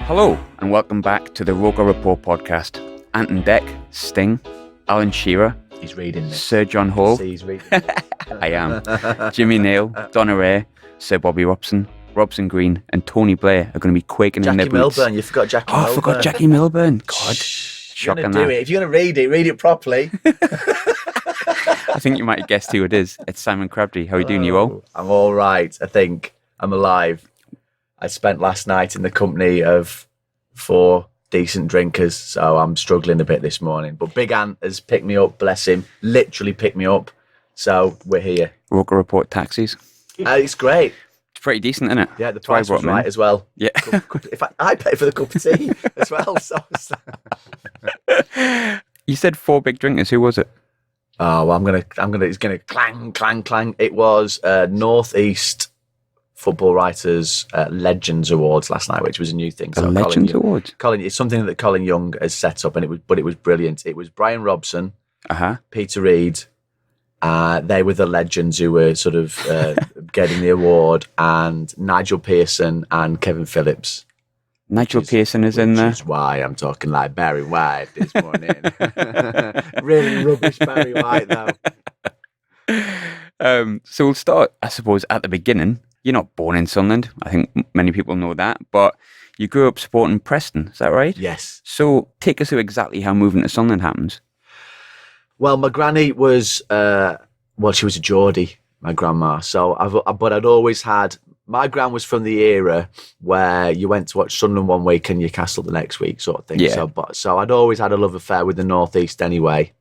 Hello, and welcome back to the ROKER RAPPORT podcast. Anton Deck, Sting, Alan Shearer. He's reading this. Sir John Hall. He's reading. I am. Jimmy Nail, Donna Ray, Sir Bobby Robson, Robson Green, and Tony Blair are going to be quaking in their boots. Jackie Milburn. You forgot Jackie Milburn. I forgot Jackie Milburn. God. Shocking. If you're going to read it properly. I think you might have guessed who it is. It's Simon Crabtree. How are you doing, you all? I'm all right. I think I'm alive. I spent last night in the company of 4 decent drinkers, so I'm struggling a bit this morning. But Big Ant has picked me up, bless him, literally picked me up. So we're here. ROKER RAPPORT taxis. It's great. It's pretty decent, isn't it? Yeah, the price was right as well. Yeah. In fact, I pay for the cup of tea as well. So. You said 4 big drinkers. Who was it? Oh, well, it's gonna clang, clang, clang. It was Northeast Football Writers Legends Awards last night, which was a new thing. So Legends Awards? It's something that Colin Young has set up, and it was brilliant. It was Brian Robson, Peter Reid. They were the legends who were sort of getting the award, and Nigel Pearson and Kevin Phillips. Nigel Pearson is in there. Which is why I'm talking like Barry White this morning. Really rubbish Barry White, though. So we'll start, I suppose, at the beginning. You're not born in Sunderland. I think many people know that. But you grew up supporting Preston. Is that right? Yes. So take us through exactly how moving to Sunderland happens. Well, my granny was, she was a Geordie, my grandma. So, I'd always had... My gran was from the era where you went to watch Sunderland one week and Newcastle the next week, sort of thing. Yeah. So I'd always had a love affair with the Northeast anyway.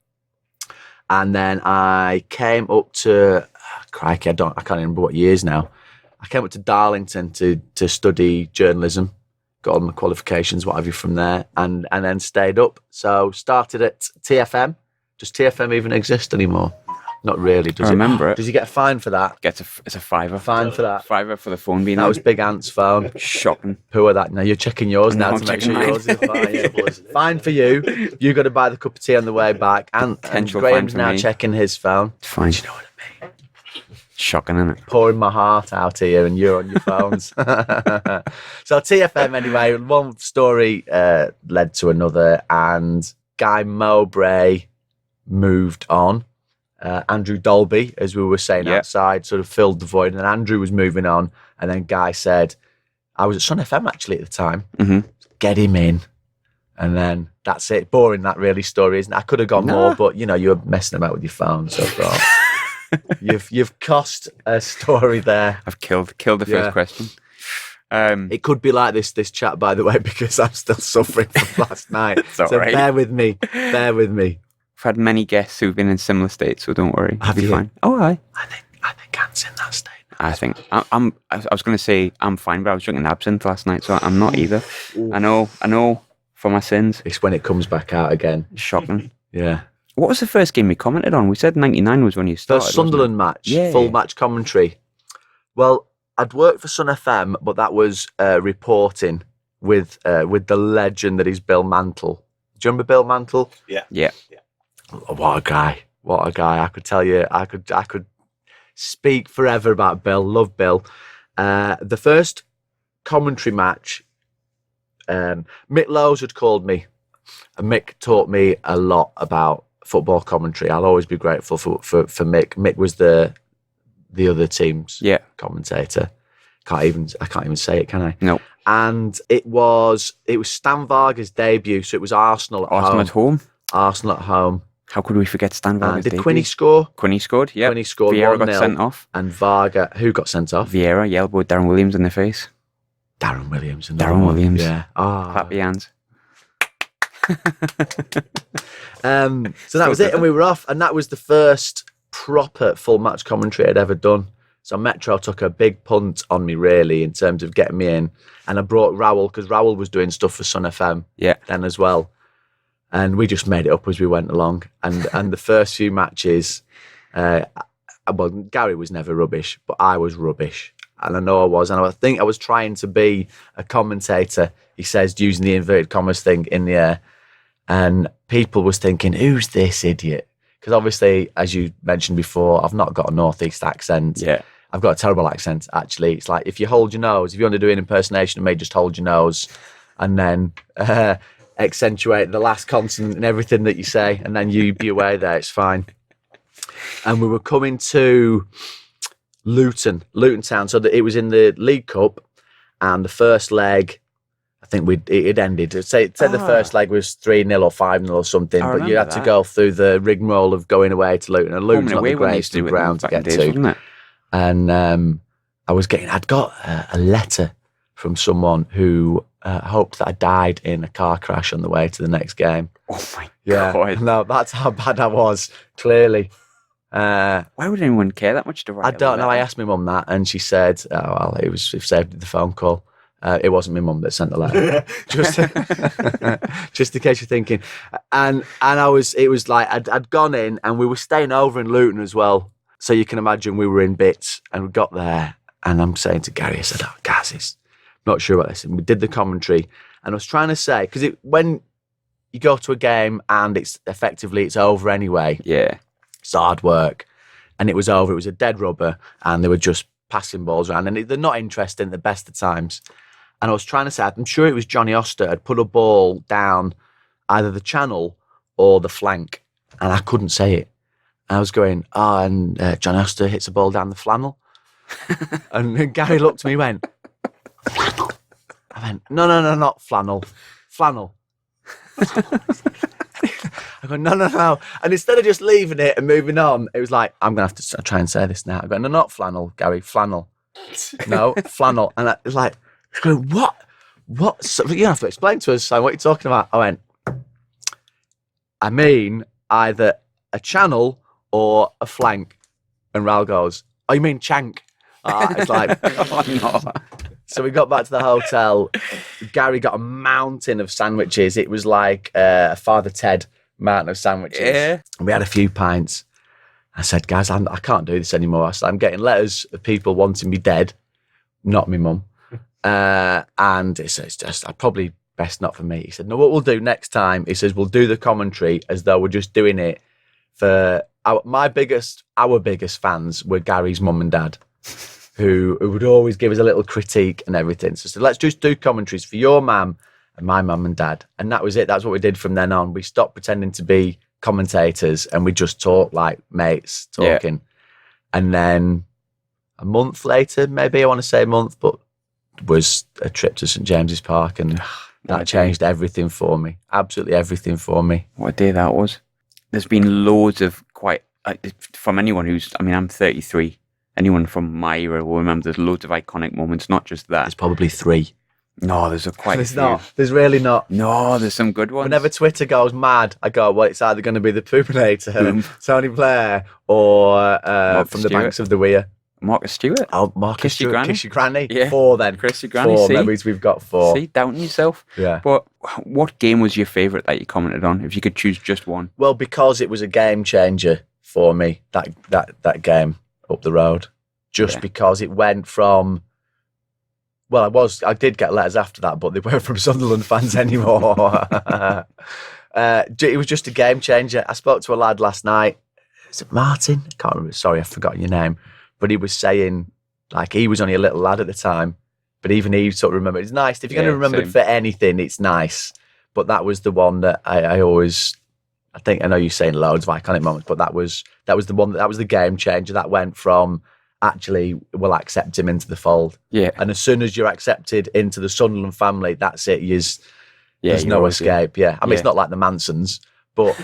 And then I came up to, crikey, I can't remember what years now. I came up to Darlington to study journalism, got all my qualifications, what have you, from there, and then stayed up. So started at TFM. Does TFM even exist anymore? Not really, does it? I remember it. Does he get a fine for that? It's a fiver. Fine for that. Fiver for the phone being That out. was Big Ant's phone. Shocking. Poor that. Now you're checking yours now No, to I'm make sure checking yours is fine. Yeah. Fine for you. You got to buy the cup of tea on the way back. And Potential Graham's fine for now me. checking his phone. It's fine. Do you know what I mean? Shocking, isn't it? Pouring my heart out here and you're on your phones. So TFM anyway, one story led to another, and Guy Mowbray moved on. Andrew Dolby, as we were saying outside, sort of filled the void, and then Andrew was moving on, and then Guy said, I was at Sun FM actually at the time, get him in, and then that's it. Boring, that really story, isn't it? I could have gone more, but you were messing about with your phone, so I thought you've cost a story there. I've killed the first question. It could be like this chat, by the way, because I'm still suffering from last night. So right. Bear with me. I've had many guests who've been in similar states, so don't worry. Have It'll be you? fine. Oh, aye. I think Ant's in that state. I think I was going to say I'm fine, but I was drinking absinthe last night, so I'm not either. Ooh. I know for my sins. It's when it comes back out again. Shocking. Yeah. What was the first game we commented on? We said 99 was when you started. The Sunderland match, full match commentary. Well, I'd worked for Sun FM, but that was reporting with the legend that is Bill Mantle. Do you remember Bill Mantle? Yeah. What a guy. I could tell you, I could speak forever about Bill. Love Bill. The first commentary match, Mick Lowe's had called me, and Mick taught me a lot about football commentary. I'll always be grateful for Mick. Mick was the other team's commentator. I can't even say it, can I? No. And it was Stan Varga's debut, so it was Arsenal at home. Arsenal at home. How could we forget Stan Varga's debut? Did Quinny score? Quinny scored, yeah. Quinny scored. Vieira 1-0, got sent off. And Varga, who got sent off? Vieira, he elbowed Darren Williams in the face. Darren Williams. Yeah. Oh. Clap your hands. So that was it, and we were off, and that was the first proper full match commentary I'd ever done. So Metro took a big punt on me, really, in terms of getting me in, and I brought Raoul, because Raoul was doing stuff for Sun FM then as well, and we just made it up as we went along. And the first few matches, Gary was never rubbish, but I was rubbish, and I know I was, and I think I was trying to be a commentator. He says, using the inverted commas thing in the air. And people was thinking, who's this idiot? Because obviously, as you mentioned before, I've not got a Northeast accent. Yeah. I've got a terrible accent, actually. It's like, if you hold your nose, if you want to do an impersonation of me, just hold your nose. and then accentuate the last consonant in everything that you say, and then you be away there. It's fine. And we were coming to Luton Town, so that it was in the League Cup, and the first leg, I think it ended. Say the first leg was 3-0 or 5-0 or something, but you had to go through the rigmarole of going away to Luton, and Luton's not the greatest ground to get to. And I'd got a letter from someone who hoped that I died in a car crash on the way to the next game. Oh my God! No, that's how bad I was. Clearly. Why would anyone care that much to write? I don't know. I asked my mum that, and she said, "Oh well, it was saved the phone call." It wasn't my mum that sent the letter, just in case you're thinking. And it was like I'd gone in, and we were staying over in Luton as well. So you can imagine we were in bits, and we got there, and I'm saying to Gary, I said, "Oh, guys, not sure about this." And we did the commentary, and I was trying to say, because when you go to a game and it's over anyway. Yeah. It's hard work, and it was over. It was a dead rubber, and they were just passing balls around, and they're not interesting at the best of times. And I was trying to say, I'm sure it was Johnny Oster had put a ball down either the channel or the flank, and I couldn't say it. And I was going, and Johnny Oster hits a ball down the flannel. And Gary looked at me and went, flannel. I went, no, not flannel. Flannel. I go, no. And instead of just leaving it and moving on, it was like, I'm going to have to try and say this now. I go, no, not flannel, Gary, flannel. No, flannel. And it's like, what? So you have to explain to us, Simon, what you're talking about. I went, I mean either a channel or a flank. And Ral goes, oh, you mean chank? It's like, oh, no. So we got back to the hotel. Gary got a mountain of sandwiches. It was like a Father Ted mountain of sandwiches. Yeah. And we had a few pints. I said, guys, I can't do this anymore. I said, I'm getting letters of people wanting me dead, not me mum. And it's just probably best not for me. He said, no, what we'll do next time, he says, we'll do the commentary as though we're just doing it for our biggest fans were Gary's mum and dad, who would always give us a little critique and everything. So let's just do commentaries for your mum and my mum and dad. And that was it. That's what we did from then on. We stopped pretending to be commentators and we just talked like mates talking. Yeah. And then a month later, maybe I want to say a month, but was a trip to St James's Park, and that changed everything for me. Absolutely everything for me. What a day that was. There's been loads of from anyone I'm 33. Anyone from my era will remember there's loads of iconic moments, not just that. There's probably 3. No, there's quite a few. Not. There's really not. No, there's some good ones. Whenever Twitter goes mad, I go, well, it's either going to be the Poopinator, Tony Blair, or from the banks of the Weir. Marcus Stewart. Oh, Marcus Stewart. Kiss your granny. Yeah. 4 then. Kiss your granny. 4 memories we've got 4. See, doubting yourself. Yeah. But what game was your favourite that you commented on, if you could choose just one? Well, because it was a game changer for me, that game up the road. Just because it went from... Well, I did get letters after that, but they weren't from Sunderland fans anymore. It was just a game changer. I spoke to a lad last night. Is it Martin? I can't remember. Sorry, I've forgotten your name. But he was saying, like, he was only a little lad at the time, but even he sort of remembered. It's nice. If you're going to remember for anything, it's nice. But that was the one that I always... I know you're saying loads of iconic moments, but that was the one that was the game changer. That went from... actually we'll accept him into the fold. Yeah. And as soon as you're accepted into the Sunderland family, that's it. There's no escape. Yeah. I mean, it's not like the Mansons, but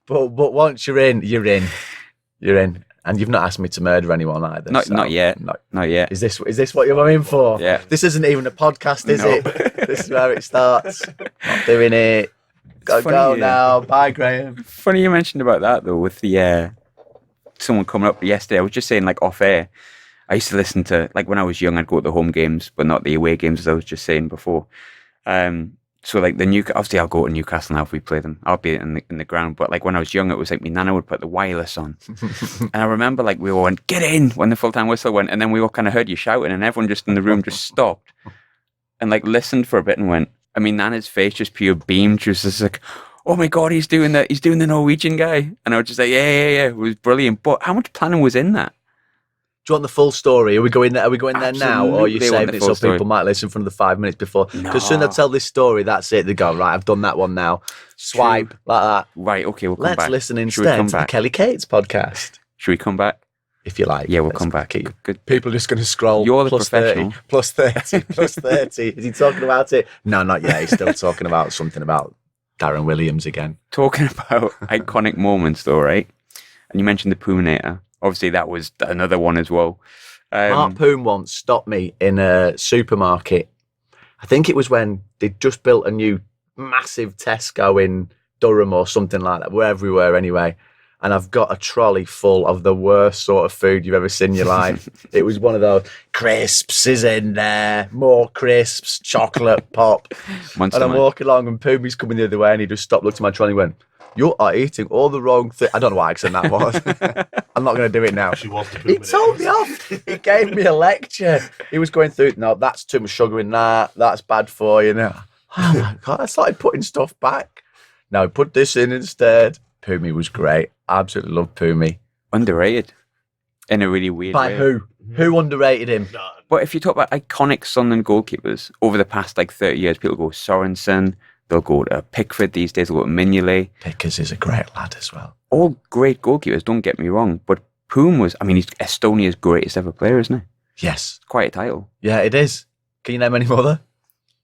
but once you're in, you're in. You're in. And you've not asked me to murder anyone either. Not yet. Not yet. Is this what you're in for? Yeah. This isn't even a podcast, is it? This is where it starts. Not doing it. Gotta go now. Bye, Graham. Funny you mentioned about that though, with the someone coming up yesterday. I was just saying, like, off air, I used to listen to, like, when I was young, I'd go to the home games, but not the away games, as I was just saying before. So, like, obviously I'll go to Newcastle now if we play them. I'll be in the ground. But, like, when I was young, it was like my nana would put the wireless on. And I remember, like, we all went, get in, when the full-time whistle went. And then we all kind of heard you shouting, and everyone just in the room just stopped and, like, listened for a bit and went, I mean, Nana's face just pure beamed. She was just like, oh my God, he's doing the Norwegian guy. And I was just like, yeah, it was brilliant. But how much planning was in that? Do you want the full story? Are we going there? Are we going there now, or are you Absolutely want saving the it full so story. people might listen from the 5 minutes before? Because No. soon they'll tell this story. That's it. They go, right, I've done that one now. Swipe like that. Right, okay, we'll come Let's back. listen Should we instead come to the back? Kelly Cates podcast, Should we come back? if you like. Yeah, we'll Let's come back. keep- Good. People are just going to scroll. You're the plus professional. 30, plus 30, plus 30. Is he talking about it? No, not yet. He's still talking about something about Darren Williams again. Talking about iconic moments, though, right? And you mentioned the Poominator. Obviously, that was another one as well. Mark Poon once stopped me in a supermarket. I think it was when they'd just built a new massive Tesco in Durham or something like that. We're everywhere anyway. And I've got a trolley full of the worst sort of food you've ever seen in your life. It was one of those crisps is in there, more crisps, chocolate, pop. Monster And I'm Man. walking along and Poomy's coming the other way and he just stopped, looked at my trolley and went, "You are eating all the wrong thing." I don't know what accent that was. I'm not going to do it now. She was the He told me off. He gave me a lecture. He was going through, no, that's too much sugar in that. That's bad for you. Now, oh my God, I started putting stuff back. No, put this in instead. Poomy was great. Absolutely loved Poomy. Underrated. In a really weird By way. who? Who underrated him? No, But if you talk about iconic Sunderland goalkeepers over the past 30 years, people go Sorensen, they'll go to Pickford these days, they'll go to Mignolet. Pickers is a great lad as well. All great goalkeepers, don't get me wrong. But Poom was, he's Estonia's greatest ever player, isn't he? Yes. Quite a title. Yeah, it is. Can you name any more?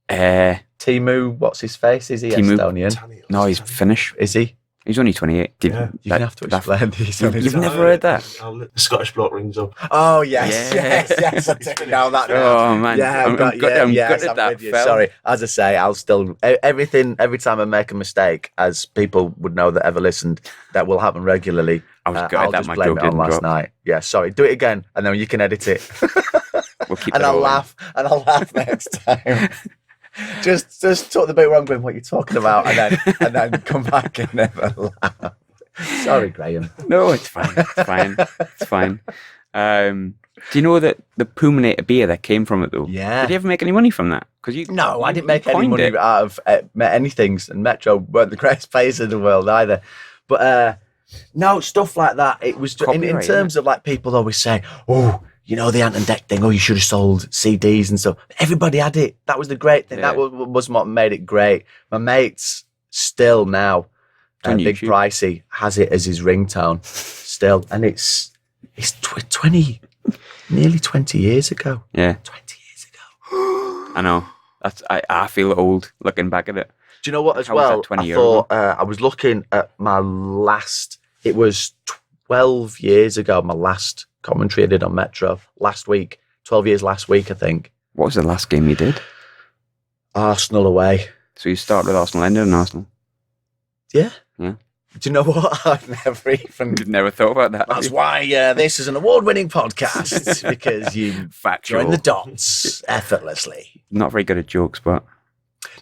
Timu, what's his face? Is he Timu. Estonian? Tanya. No, he's Finnish. Is he? He's only 28. Yeah. You're going to have to explain these. You've never heard that? The Scottish bloke rings up. Oh, yes, Yeah. yes. I do know that now. Oh, man. Yeah, I'm good yes, at I'm that, with you. fella. Sorry, as I say, I'll still every time I make a mistake, as people would know that ever listened, that will happen regularly. I was good I'll at that. just My blame joke it on didn't last drop. night. Yeah, sorry. Do it again, and then you can edit it, We'll keep and that I'll all in. laugh, next time. just talk the bit where I'm going, what you're talking about, and then come back and never laugh. Sorry, Graham. No, it's fine. It's fine. Do you know that the Poominator beer that came from it though? Yeah. Did you ever make any money from that? Because No, I didn't make any coined money it. out of anything, and Metro weren't the greatest players in the world either. But no, stuff like that. It was in Copyright, terms of people always say, "Oh, you know the Ant and Deck thing. Oh, you should have sold CDs and stuff." Everybody had it. That was the great thing. Yeah. That was what made it great. My mates still now, on Big YouTube. Pricey has it as his ringtone still, and it's 20, nearly 20 years ago. Yeah, 20 years ago. I know. I feel old looking back at it. Do you know what? As How was that well, 20 I years thought I was looking at my last. It was 12 years ago. My last commentary I did on Metro last week. 12 years last week, I think. What was the last game you did? Arsenal away. So you started with Arsenal, ended in Arsenal. Yeah. Yeah. Do you know what? I've never even. You've never thought about that. That's why this is an award-winning podcast, because you Factual. join the dots effortlessly. Not very good at jokes, but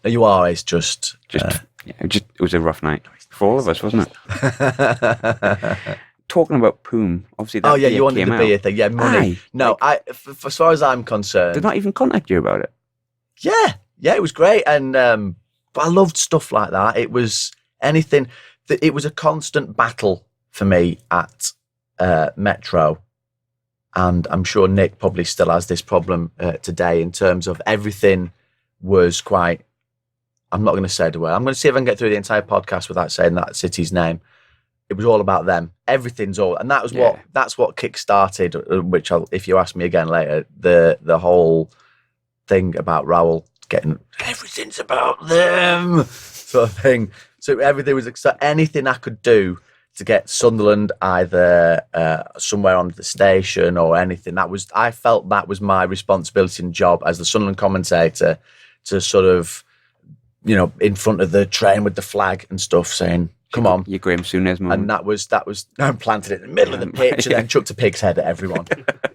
No, you are. It's just. it was a rough night for all of us, wasn't it? Talking about Poom, obviously. That Oh yeah, beer you wanted came the beer out. thing. Yeah, money. Aye, No, as far as I'm concerned, Did not even contact you about it. Yeah, it was great, and but I loved stuff like that. It was anything. It was a constant battle for me at Metro, and I'm sure Nick probably still has this problem today in terms of everything was quite. I'm not going to say the word. I'm going to see if I can get through the entire podcast without saying that city's name. It was all about them. Everything's all, and that was Yeah. that's what kick-started. Which, if you ask me again later, the whole thing about Raoul getting everything's about them sort of thing. So everything was anything I could do to get Sunderland either somewhere on the station or anything. I felt that was my responsibility and job as the Sunderland commentator to sort of, in front of the train with the flag and stuff, saying, "Come on." Your Graham Souness moment. And that was planted it in the middle of the pitch and then chucked a pig's head at everyone.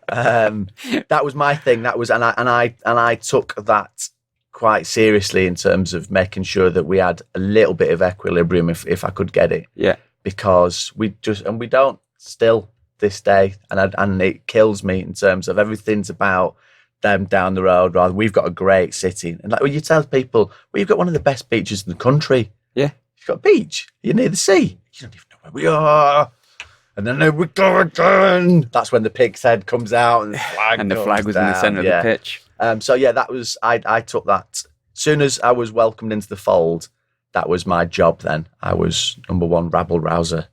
That was my thing. That was, and I took that quite seriously in terms of making sure that we had a little bit of equilibrium if I could get it. Yeah. Because we don't still this day, and it kills me in terms of everything's about them down the road. Rather, we've got a great city, and when you tell people we've got one of the best beaches in the country. Yeah. You've got a beach. You're near the sea. You don't even know where we are. And then, we go again. That's when the pig's head comes out and the flag, And the flag was in the centre of the pitch. So yeah, that was, I took that. As soon as I was welcomed into the fold, that was my job then. I was number one rabble-rouser.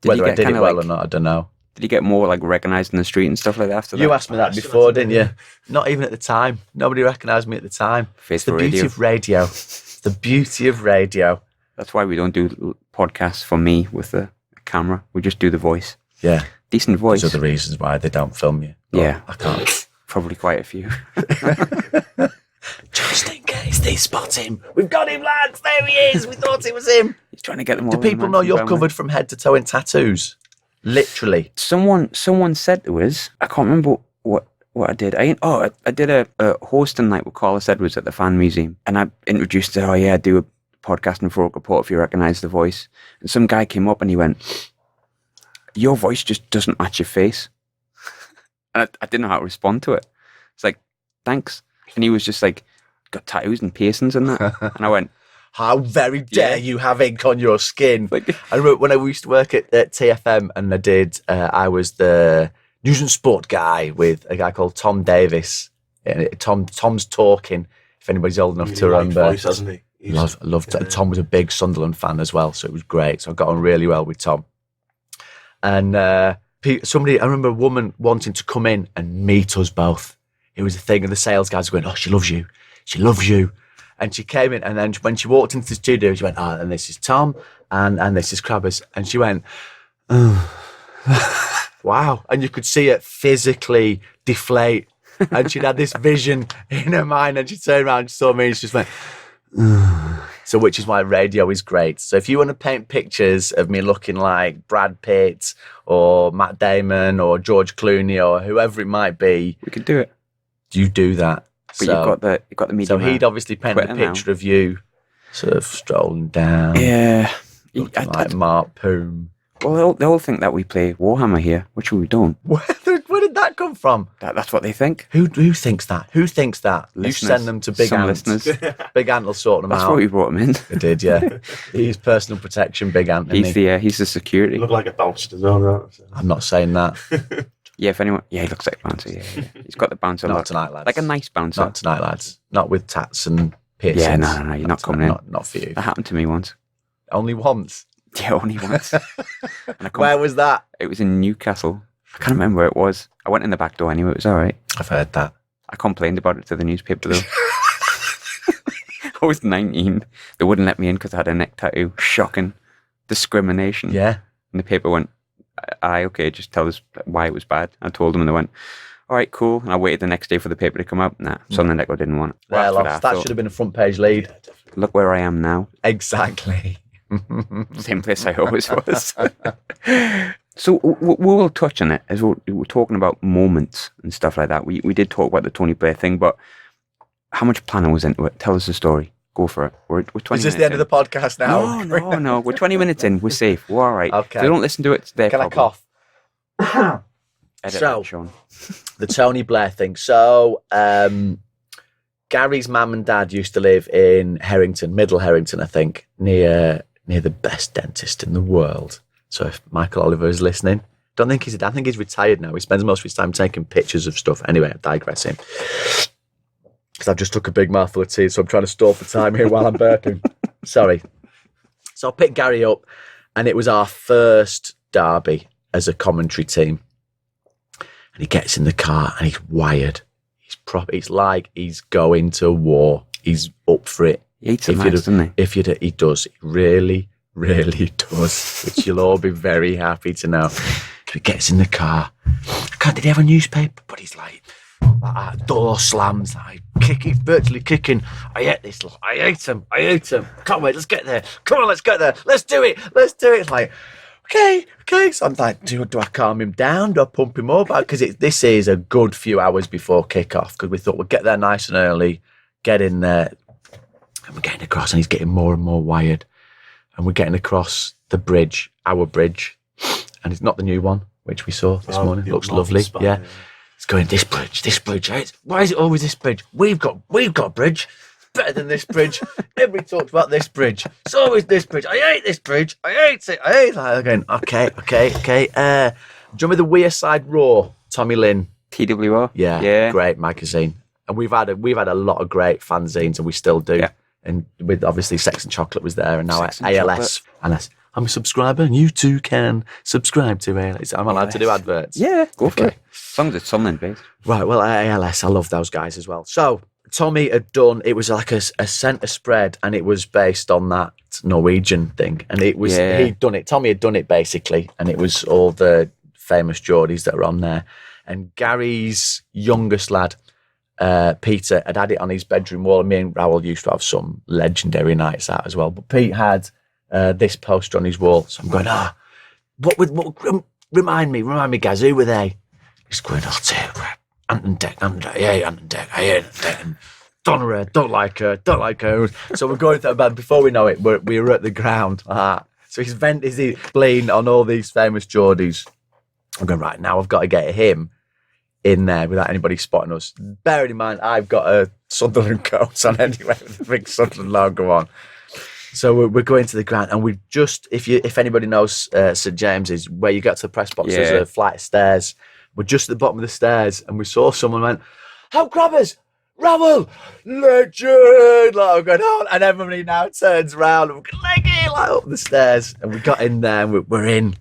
Whether I did it well or not, I don't know. Did you get more like recognised in the street and stuff like that after that? You asked me that before, didn't you? Not even at the time. Nobody recognised me at the time. Face the for beauty radio. of radio. The beauty of radio. That's why we don't do podcasts for me with a camera. We just do the voice. Yeah. Decent voice. Those are the reasons why they don't film you. But Yeah. I can't. Probably quite a few. Just in case they spot him. We've got him, lads. There he is. We thought it was him. He's trying to get them all. Do people know you're covered from head to toe in tattoos? Literally. Someone said to us, I can't remember what I did. I did a hosting night with Carlos Edwards at the Fan Museum, and I introduced her. Oh yeah, I do a podcasting for ROKER Report if you recognise the voice. And some guy came up and he went, "Your voice just doesn't match your face." And I didn't know how to respond to it. It's like, thanks. And he was just like, got tattoos and piercings and that. And I went, how very dare you have ink on your skin. like, I remember when I used to work at TFM and I was the news and sport guy with a guy called Tom Davis. Tom's talking, if anybody's old enough to remember. Voice, hasn't he? Tom was a big Sunderland fan as well, so it was great. So I got on really well with Tom. And I remember a woman wanting to come in and meet us both. It was a thing, and the sales guys were going, "Oh, she loves you. She loves you." And she came in, and then when she walked into the studio, she went, "Oh, and this is Tom, and this is Crabbers." And she went, "Oh, wow." And you could see it physically deflate. And she'd had this vision in her mind, and she turned around, she saw me, and she just went, So which is why radio is great. So if you want to paint pictures of me looking like Brad Pitt or Matt Damon or George Clooney or whoever it might be, we could do it. You do that. But you've got the media. So he'd obviously paint a picture of you sort of strolling down. Yeah. Like Mark Poom. Well, they'll think that we play Warhammer here, which we don't. Where did that come from? That's what they think. Who thinks that? Who thinks that? Listeners. You send them to Big Ant. Listeners. Big Ant will sort them That's out. why we brought him in. I did, yeah. He's personal protection, Big Ant. He's the security. You look like a bouncer as well, right? I'm not saying that. Yeah, if anyone, he looks like a bouncer. Yeah. He's got the bouncer Not look. tonight, lads. Like a nice bouncer. Not tonight, lads. Not with tats and piercings. Yeah, no, you're not coming in. Not for you. That happened to me once. Only once. Yeah, only once. Where was that? It was in Newcastle. I can't remember where it was. I went in the back door anyway. It was all right. I've heard that. I complained about it to the newspaper though. I was 19. They wouldn't let me in because I had a neck tattoo. Shocking. Discrimination. Yeah. And the paper went, okay, just tell us why it was bad. I told them and they went, all right, cool. And I waited the next day for the paper to come out. Nah, Sunderland Echo didn't want it. Well, that should have been a front page lead. Look where I am now. Exactly. Same place I always was. So we'll touch on it as we're talking about moments and stuff like that. We did talk about the Tony Blair thing, but how much planning was into it? Tell us the story. Go for it. We're 20 minutes. Is this the end of the podcast now? No. We're 20 minutes in. We're safe. We're all right. Okay. If they don't listen to it, it's their Can problem. I cough? Edit So- that, Sean. The Tony Blair thing. So, Gary's mum and dad used to live in Herrington, Middle Herrington, I think, near the best dentist in the world. So if Michael Oliver is listening, I think he's retired now. He spends most of his time taking pictures of stuff. Anyway, I'm digressing. Because I've just took a big mouthful of tea, so I'm trying to stall for time here while I'm burping. Sorry. So I picked Gary up, and it was our first derby as a commentary team. And he gets in the car, and he's wired. It's like he's going to war. He's up for it. He eats a nice, doesn't he? He does. He really, really does. Which you'll all be very happy to know. He gets in the car. Did he have a newspaper? But he's like door slams. He's virtually kicking. I hate this. I hate him. Can't wait. Let's get there. Come on, let's get there. Let's do it. It's like, okay. So I'm like, do I calm him down? Do I pump him up? Because this is a good few hours before kickoff. Because we thought we'd get there nice and early, get in there. And we're getting across, and he's getting more and more wired. And we're getting across the bridge, our bridge. And it's not the new one, which we saw this morning. Looks lovely. Yeah. It's going, this bridge. Why is it always this bridge? We've got a bridge. better than this bridge. Everybody talks about this bridge. It's always this bridge. I hate this bridge. I hate it. I hate it. Again, okay. Do you remember the Wearside Raw, Tommy Lynn? TWR? Yeah, great magazine. And we've had a lot of great fanzines, and we still do. Yeah. And with obviously Sex and Chocolate was there, and now ALS. And I'm a subscriber, and you too can subscribe to ALS. I'm allowed to do adverts. Yeah, go for it. As long as it's Sunderland based. Right, well, ALS, I love those guys as well. So Tommy had done, it was like a centre spread, and it was based on that Norwegian thing. And it was, he'd done it, Tommy had done it basically, and it was all the famous Geordies that are on there. And Gary's youngest lad, Peter, had it on his bedroom wall, and me and Raoul used to have some legendary nights out as well. But Pete had this poster on his wall, so I'm going, remind me, guys, who were they? He's going, Anton Deck, I hate Deck, Donnery, don't like her. So we're going to bed. Before we know it, we were at the ground. So he's vented his spleen on all these famous Geordies. I'm going, right, now I've got to get him in there without anybody spotting us. Bearing in mind, I've got a Sunderland coat on anyway with the big Sunderland logo on. So we're going to the ground, and we just, if anybody knows St James's, where you get to the press box, there's a flight of stairs. We're just at the bottom of the stairs, and we saw someone went, "How crabbers, Raoul, legend!" Like, I'm going on, and everybody now turns around and we're going, leggy, like up the stairs, and we got in there, and we're in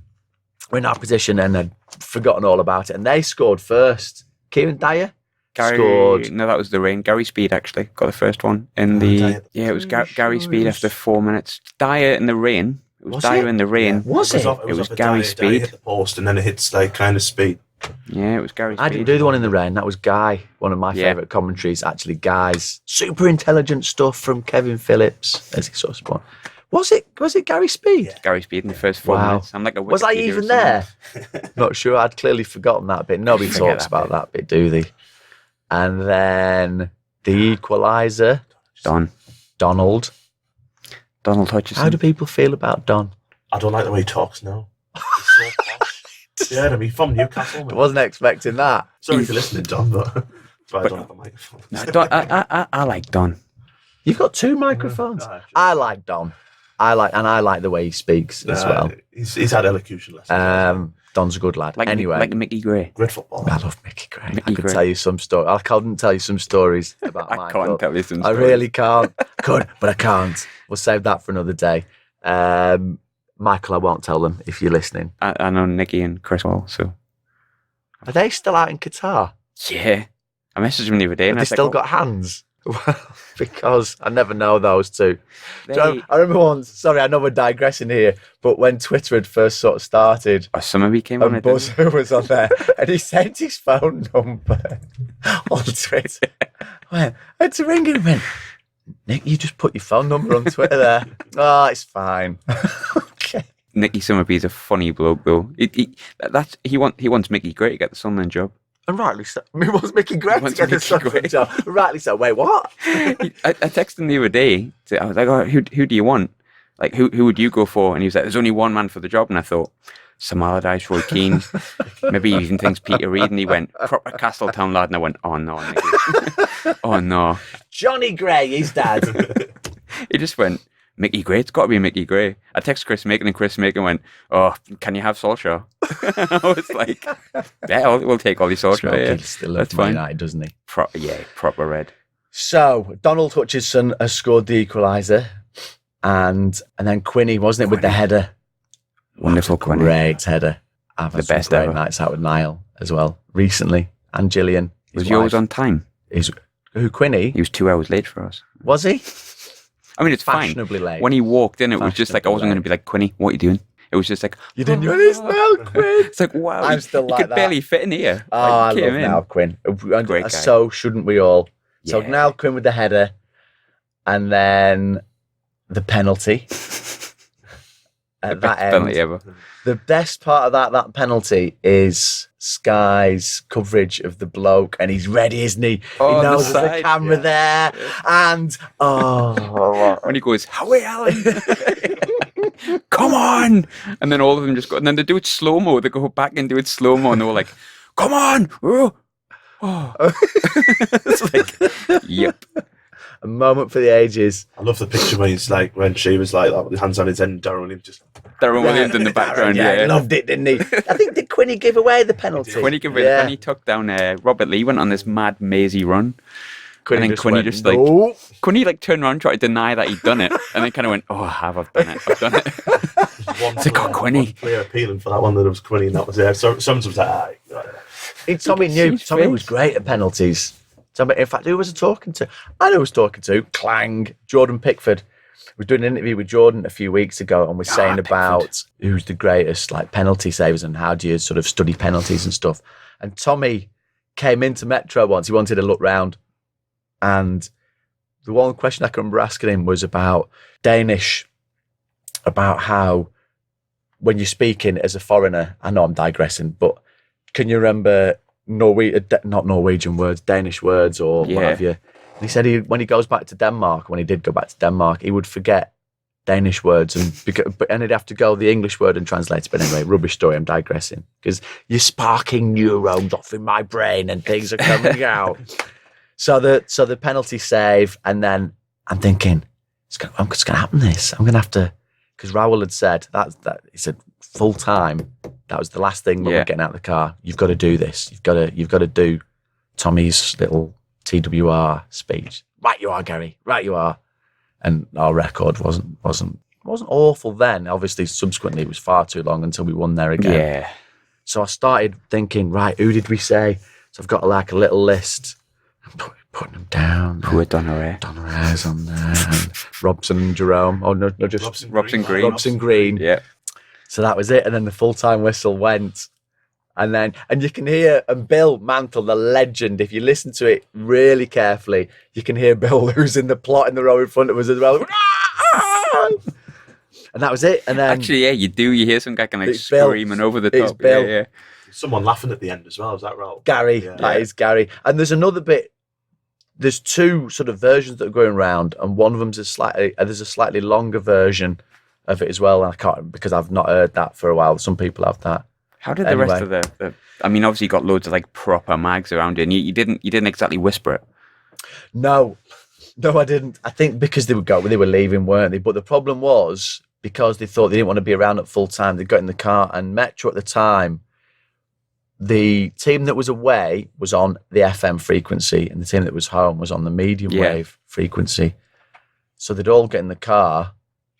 our position, and I'd forgotten all about it. And they scored first. Kieran Dyer scored. No, that was the rain. Gary Speed actually got the first one in the. Yeah, it was Gary Speed after 4 minutes. Dyer in the rain. It was Dyer in the rain. Yeah. Was it? It was Gary Speed. Hit the post, and then it hits like kind of Speed. Yeah, it was Gary Speed. I didn't do the one in the rain. That was Guy. One of my favourite commentaries, actually. Guy's super intelligent stuff from Kevin Phillips as he sort of spawned. Was it Gary Speed? Yeah. Gary Speed in the first 4 minutes. I'm like, was I even there? Not sure. I'd clearly forgotten that bit. Nobody talks about that bit, do they? And then the equaliser. Donald Hutchison. How do people feel about Don? I don't like the way he talks now. He's so posh. Yeah, I mean, from Newcastle. I wasn't expecting that. Sorry for listening, Don, but I don't have a microphone. No, I like Don. You've got two microphones. I like Don. I like the way he speaks as well. He's had elocution lessons. Don's a good lad. Like Mickey Gray. Great football. I love Mickey Gray. I could tell you some stories. I couldn't tell you some stories about Michael. I can't tell you some stories. I really can't. Could, but I can't. We'll save that for another day. Michael, I won't tell them if you're listening. I know Nicky and Chris Wall, so. Are they still out in Qatar? Yeah. I messaged them the other day. Have they still got hands? Well, because I never know those two. I remember once, sorry, I know we're digressing here, but when Twitter had first sort of started, somebody came on and Buzzer was on there, and he sent his phone number on Twitter. I had to ring him and went, "Nick, you just put your phone number on Twitter there." Oh, it's fine. Okay. Nicky Summerby's a funny bloke, though. He wants Mickey Gray to get the Sunderland job. And rightly so. I mean, what's Mickey Gray to get the Sunderland job? Rightly so. Wait, what? I texted him the other day. I was like, "Oh, who do you want? Like, who would you go for?" And he was like, "There's only one man for the job." And I thought, Sam Allardyce, Roy Keane, maybe he even thinks Peter Reid. And he went, "Proper Castletown lad." And I went, "Oh no, Nicky. Oh no." Johnny Gray, his dad. He just went, "Mickey Gray, it's got to be Mickey Gray." I texted Chris Macon, and Chris Macon went, "Oh, can you have Solskjaer?" I was like, "Yeah, we'll take all these Solskjaer." Yeah, still that's fine. United, doesn't he? Proper red. So Donald Hutchison has scored the equaliser, and then Quinny, wasn't it, with the header? Wonderful Quinny, great header. I've had the best great ever. Nights out with Niall as well recently, and Gillian. Was yours on time? Who, Quinny? He was 2 hours late for us. Was he? I mean, it's fashionably fine. Late. When he walked in, it was just like, I wasn't going to be like, "Quinny, what are you doing?" It was just like, "You didn't do this now, Quinn." It's like, wow, I'm still like you could that. barely fit in here. Oh, like, I love Niall Quinn. Great guy. So shouldn't we all? So Niall Quinn with the header, and then the penalty. At that end, penalty ever. The best part of that penalty is Sky's coverage of the bloke, and he's ready, isn't he? Oh, he knows the there's a camera there, and when he goes, "Howie Allen, come on!" And then all of them just go, and then they do it slow mo. They go back and do it slow mo, and they're all like, "Come on!" Oh. It's like, yep. A moment for the ages. I love the picture when he's like, when she was like that with his hands on his head and Darren Williams just... Darren Williams in the background, yeah. Loved it, didn't he? I think, did Quinny give away the penalty? Quinny gave it, when he took down Robert Lee, went on this mad, mazy run. Quinny and then Quinny just like... no. Quinny like turned around and tried to deny that he'd done it. And then kind of went, oh, I've done it. It's like, oh, Quinny. One player appealing for that one that it was Quinny and that was it. So someone was like, Tommy knew. Tommy was great at penalties. Tommy, in fact, who was I talking to? I know who I was talking to. Clang. Jordan Pickford. We were doing an interview with Jordan a few weeks ago and we're saying about who's the greatest like penalty savers and how do you sort of study penalties and stuff. And Tommy came into Metro once. He wanted to look round. And the one question I can remember asking him was about Danish, about how when you're speaking as a foreigner, I know I'm digressing, but can you remember not Norwegian words, Danish words or what have you? And he said when he goes back to Denmark, when he did go back to Denmark, he would forget Danish words and he'd have to go the English word and translate it. But anyway, rubbish story, I'm digressing. Because you're sparking neurons off in my brain and things are coming out. So the penalty save, and then I'm thinking, it's going to happen this. I'm going to have to, because Raoul had said, that he said, full time, that was the last thing when we're getting out of the car. You've got to do this. You've got to do Tommy's little TWR speech. Right you are, Gary. Right you are. And our record wasn't awful then. Obviously, subsequently, it was far too long until we won there again. Yeah. So I started thinking, right, who did we say? So I've got like a little list. I'm putting them down. Who are Donneray? Donneray's on there. And Robson and Jerome. Oh, no, just Robson Green. Robson Green. Yeah. So that was it. And then the full-time whistle went. And you can hear, and Bill Mantle, the legend, if you listen to it really carefully, you can hear Bill, who's in the plot in the row in front of us as well. And that was it. And then actually, yeah, you do. You hear some guy kind of like screaming over the top. Bill. Yeah. Someone laughing at the end as well. Is that right? Gary. That is Gary. And there's another bit. There's two sort of versions that are going around, and one of them's there's a slightly longer version of it as well. And I can't, because I've not heard that for a while. Some people have that. How did the rest of the I mean, obviously you got loads of like proper mags around you, and you didn't exactly whisper it. No, I didn't. I think because they were leaving, weren't they? But the problem was because they thought they didn't want to be around at full time. They got in the car, and Metro at the time, the team that was away was on the FM frequency, and the team that was home was on the medium wave frequency. So they'd all get in the car,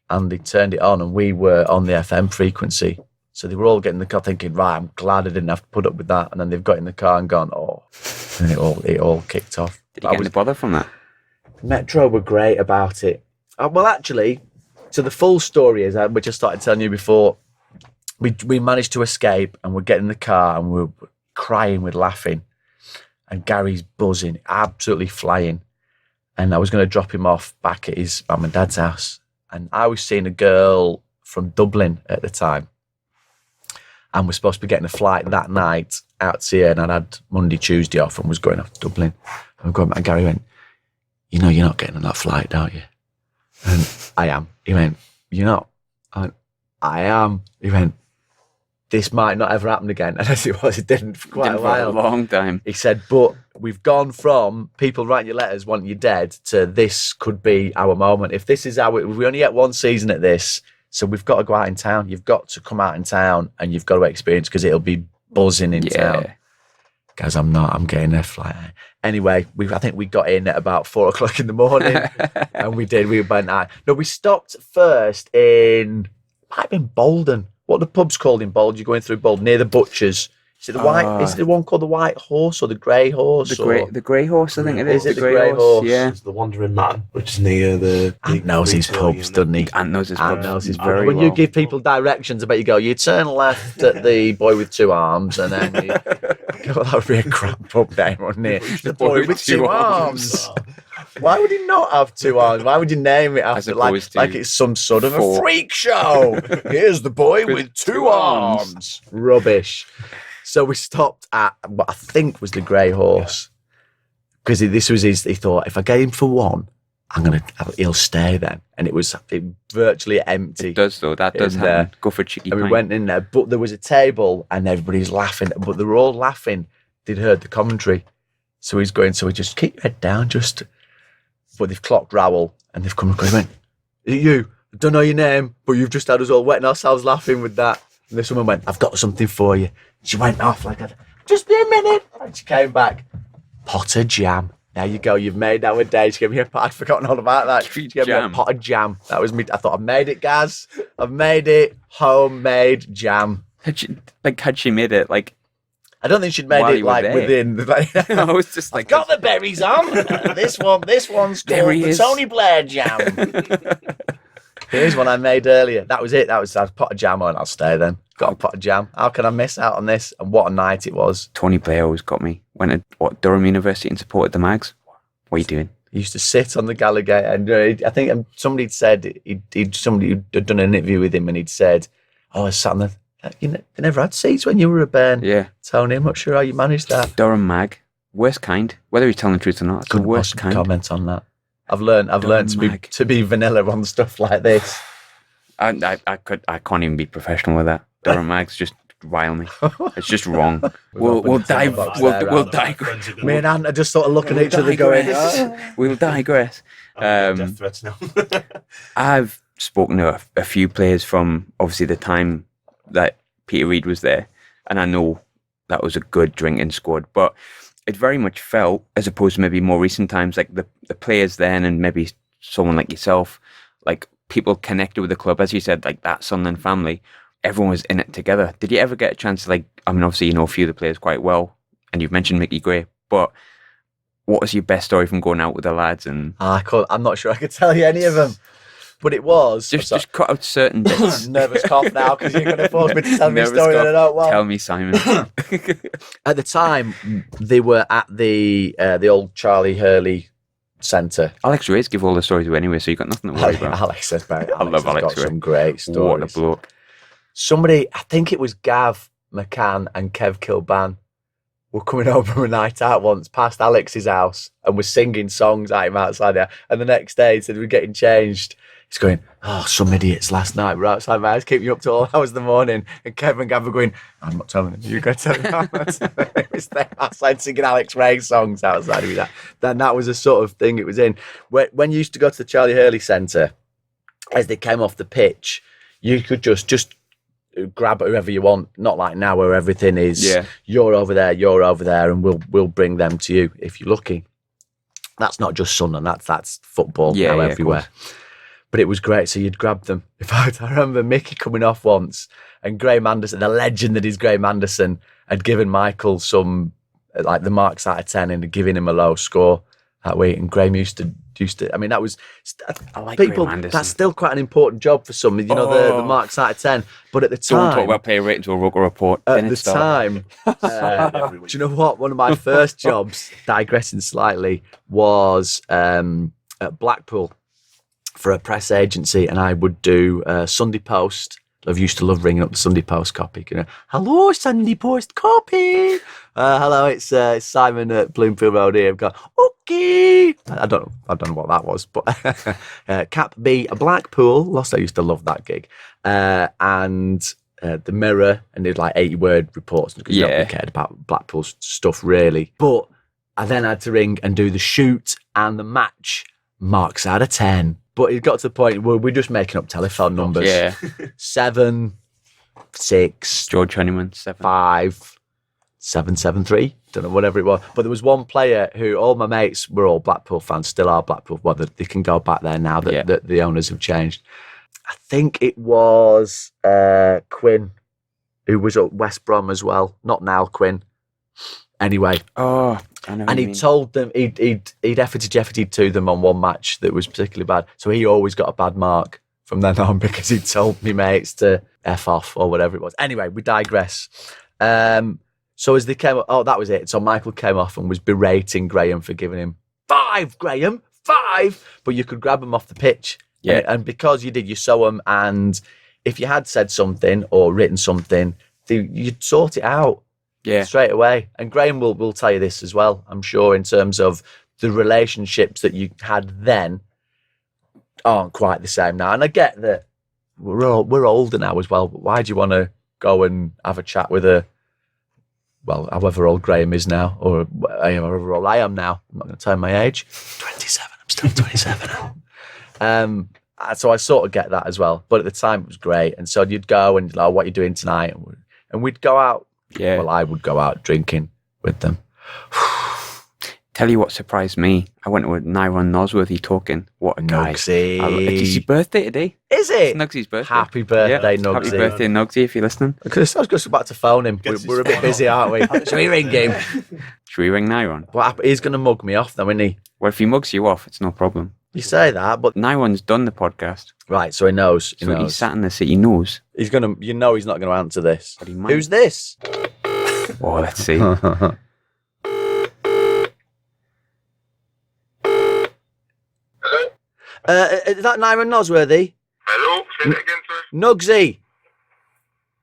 and they turned it on, and we were on the FM frequency. So they were all getting in the car thinking, right, I'm glad I didn't have to put up with that. And then they've got in the car and gone, oh, and it all kicked off. Did you get any bother from that? Metro were great about it. Well, actually, so the full story is, which I started telling you before, we managed to escape, and we're getting in the car and we're crying with laughing. And Gary's buzzing, absolutely flying. And I was going to drop him off back at his mum and dad's house. And I was seeing a girl from Dublin at the time. And we're supposed to be getting a flight that night out to here. And I'd had Monday, Tuesday off and was going off to Dublin. And I'm going back, and Gary went, you know you're not getting on that flight, don't you? And I am. He went, you're not? I went, I am. He went, this might not ever happen again. And as it was, it didn't for quite a while. For a long time. He said, but we've gone from people writing you letters wanting you dead to this could be our moment. If this is we only get one season at this, so we've got to go out in town. You've got to come out in town and you've got to experience, because it'll be buzzing in town. Guys, I'm getting a flight. Anyway, I think we got in at about 4:00 in the morning, and we did. We went out. No, we stopped first might have been Bolden. What the pub's called in Bolden? You're going through Bolden near the Butchers. Is it the white? Is it the one called the White Horse or the Grey Horse? The Grey Horse, I think it is. Is it the Grey Horse? Yeah. It's the Wandering Man, which is near the... Ant knows his pubs, doesn't he? Ant knows his pubs. Very when you give people directions, I bet you go, you turn left at the Boy with Two Arms, and then you... that would be a crap pub name, wouldn't it? The Boy with Two Arms. Why would he not have two arms? Why would you name it after like it's some sort of a freak show? Here's the boy with two arms. Rubbish. So we stopped at what I think was the Grey Horse, because this was his. He thought, if I get him for one, he'll stay then. And it was virtually empty. It does though. That does happen. Go for a cheeky pint. And we went in there, but there was a table and everybody's laughing. But they were all laughing. They'd heard the commentary, so he's going. So we just keep your head down, just. but they've clocked Rowell and they've come and went, "Is it you? I don't know your name, but you've just had us all wetting ourselves laughing with that." And this woman went, "I've got something for you." She went off like, "Just be a minute." And she came back, pot of jam. There you go. You've made our day. She gave me I'd forgotten all about that. She gave me a pot of jam. That was me. I thought, I've made it, Gaz. I've made it. Homemade jam. Had she made it like? I don't think she'd made it like within. Like, I was just like, got the berries on. This one's called the Tony Blair jam. Here's one I made earlier. That was it. I put a jam on. I'll stay then. Got a pot of jam. How can I miss out on this? And what a night it was. Tony Blair always got me. Went to Durham University and supported the Mags. What are you doing? He used to sit on the Gallagher, and I think somebody said somebody had done an interview with him, and he'd said, "Oh, I sat on the. They never had seats when you were a bairn." Yeah, Tony, I'm not sure how you managed that. Durham Mag, worst kind. Whether he's telling the truth or not, it's the worst kind. Comment on that. I've learned to be vanilla on stuff like this. I can't even be professional with that. Durham Mag's just rile me. It's just wrong. We'll digress. Me and Ant are just sort of looking at each other going, we'll digress. Death threats now. I've spoken to a few players from obviously the time that Peter Reid was there, and I know that was a good drinking squad, but it very much felt, as opposed to maybe more recent times, like the players then and maybe someone like yourself, like people connected with the club, as you said, like that Sunderland family. Everyone was in it together. Did you ever get a chance to, like, I mean, obviously you know a few of the players quite well, and you've mentioned Mickey Gray, but what was your best story from going out with the lads? And I'm not sure I could tell you any of them, but it was just cut out certain bits. Nervous cough now because you're going to force me to tell me a story that I don't want. Tell me, Simon. At the time, they were at the old Charlie Hurley Centre. Alex Ray's give all the stories away anyway, so you got nothing to worry about. Alex is very. I love Alex got Ray. Some great stories. What a bloke. Somebody, I think it was Gav McCann and Kev Kilban, were coming over a night out once past Alex's house and were singing songs at him outside there. And the next day, he said, "We're getting changed." He's going, "Oh, some idiots last night were outside my house, keeping you up till all hours of the morning." And Kev and Gav were going, "I'm not telling them. You go tell them." It was them outside singing Alex Ray songs outside of me. That was the sort of thing it was in. When you used to go to the Charlie Hurley Centre, as they came off the pitch, you could just grab whoever you want, not like now where everything is you're over there, and we'll bring them to you if you're lucky. That's not just Sunderland, that's football now everywhere. But it was great, so you'd grab them. In fact, I remember Mickey coming off once, and Graham Anderson, the legend that is Graham Anderson, had given Michael some, like, the marks out of 10 and had given him a low score that week, and Graham used to. I mean, that was people. That's still quite an important job for some. You know, the marks out of 10. But at the time, don't talk about player rating to a ROKER report. At the time, do you know what? One of my first jobs, digressing slightly, was at Blackpool for a press agency, and I would do Sunday Post. I used to love ringing up the Sunday Post copy. You know, "Hello, Sunday Post copy. Hello, it's Simon at Bloomfield Road here." I've got, "Okay." I don't know what that was, but Cap B, Blackpool lost. I used to love that gig, and the Mirror, and did like 80-word reports because nobody cared about Blackpool's stuff really. But I then had to ring and do the shoot and the match marks out of 10. But it got to the point where we're just making up telephone numbers. Yeah. 7, 6, George Honeyman, 7. 5, 773. Don't know, whatever it was. But there was one player who all my mates were all Blackpool fans, still are Blackpool. Well, they can go back there now that the owners have changed. I think it was Quinn, who was at West Brom as well. Not Niall Quinn. Anyway. Oh, I know. And he told them he'd efforted to them on one match that was particularly bad. So he always got a bad mark from then on because he told me mates to F off or whatever it was. Anyway, we digress. So as they came up, that was it. So Michael came off and was berating Graham for giving him 5, Graham, 5. But you could grab him off the pitch. Yeah. And because you did, you saw him. And if you had said something or written something, you'd sort it out. Yeah, straight away. And Graham will tell you this as well, I'm sure, in terms of the relationships that you had then aren't quite the same now. And I get that we're older now as well, but why do you want to go and have a chat with however old Graham is now, or however old I am now? I'm not going to tell him my age. 27, I'm 2027. So I sort of get that as well. But at the time, it was great. And so you'd go and, like, what are you doing tonight? And we'd go out. Yeah. Well, I would go out drinking with them. Tell you what surprised me. I went to a Nyron Nosworthy talking. What a guy. Nuggsy. It's his birthday today. Is it? It's Nuggsy's birthday. Happy birthday, Yeah. Nuggsy. Happy birthday, Nuggsy, if you're listening. Because I was just about to phone him. Gets We're a his bit busy, aren't we? Should we ring him? Should we ring Nyron? He's going to mug me off, though, isn't he? Well, if he mugs you off, it's no problem. You say that, but Nyron's done the podcast. right. So he knows. He So knows. he's sat in the seat. He knows. He's gonna. You know, he's not going to answer this. But he might. Who's this? Oh, let's see. Is that Nyron Nosworthy? Hello, say that again, sir. Nuggsy.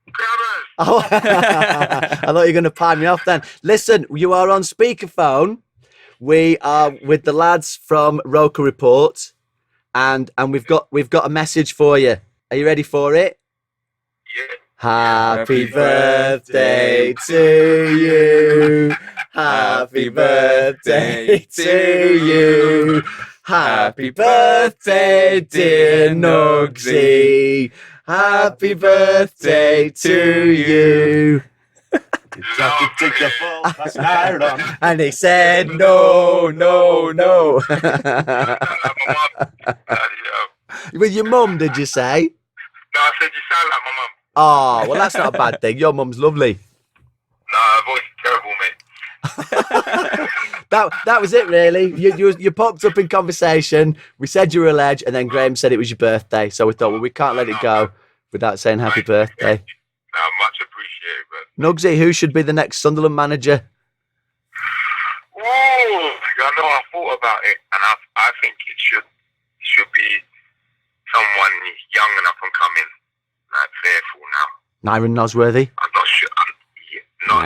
Crabbers. Oh, I thought you were going to palm me off then. Listen, you are on speakerphone. We are with the lads from ROKER Report, and we've got a message for you. Are you ready for it? Yeah. Happy birthday to you. Happy birthday to you. Happy birthday, dear Nuggsy. Happy birthday to you. And he said, no, no, no. With your mum, did you say? No, I said you sound like my mum. Oh, well, that's not a bad thing. Your mum's lovely. No, her voice is terrible, mate. That was it, really. You popped up in conversation. We said you were a ledge, and then Graham said it was your birthday. So we thought, well, we can't let it go without saying happy birthday. No, much appreciated, but Nuggsy, who should be the next Sunderland manager? ooh, I know I thought about it, and I think it should be someone young and up and coming, like Fairful now. Nyron Nosworthy. I'm not sure. Not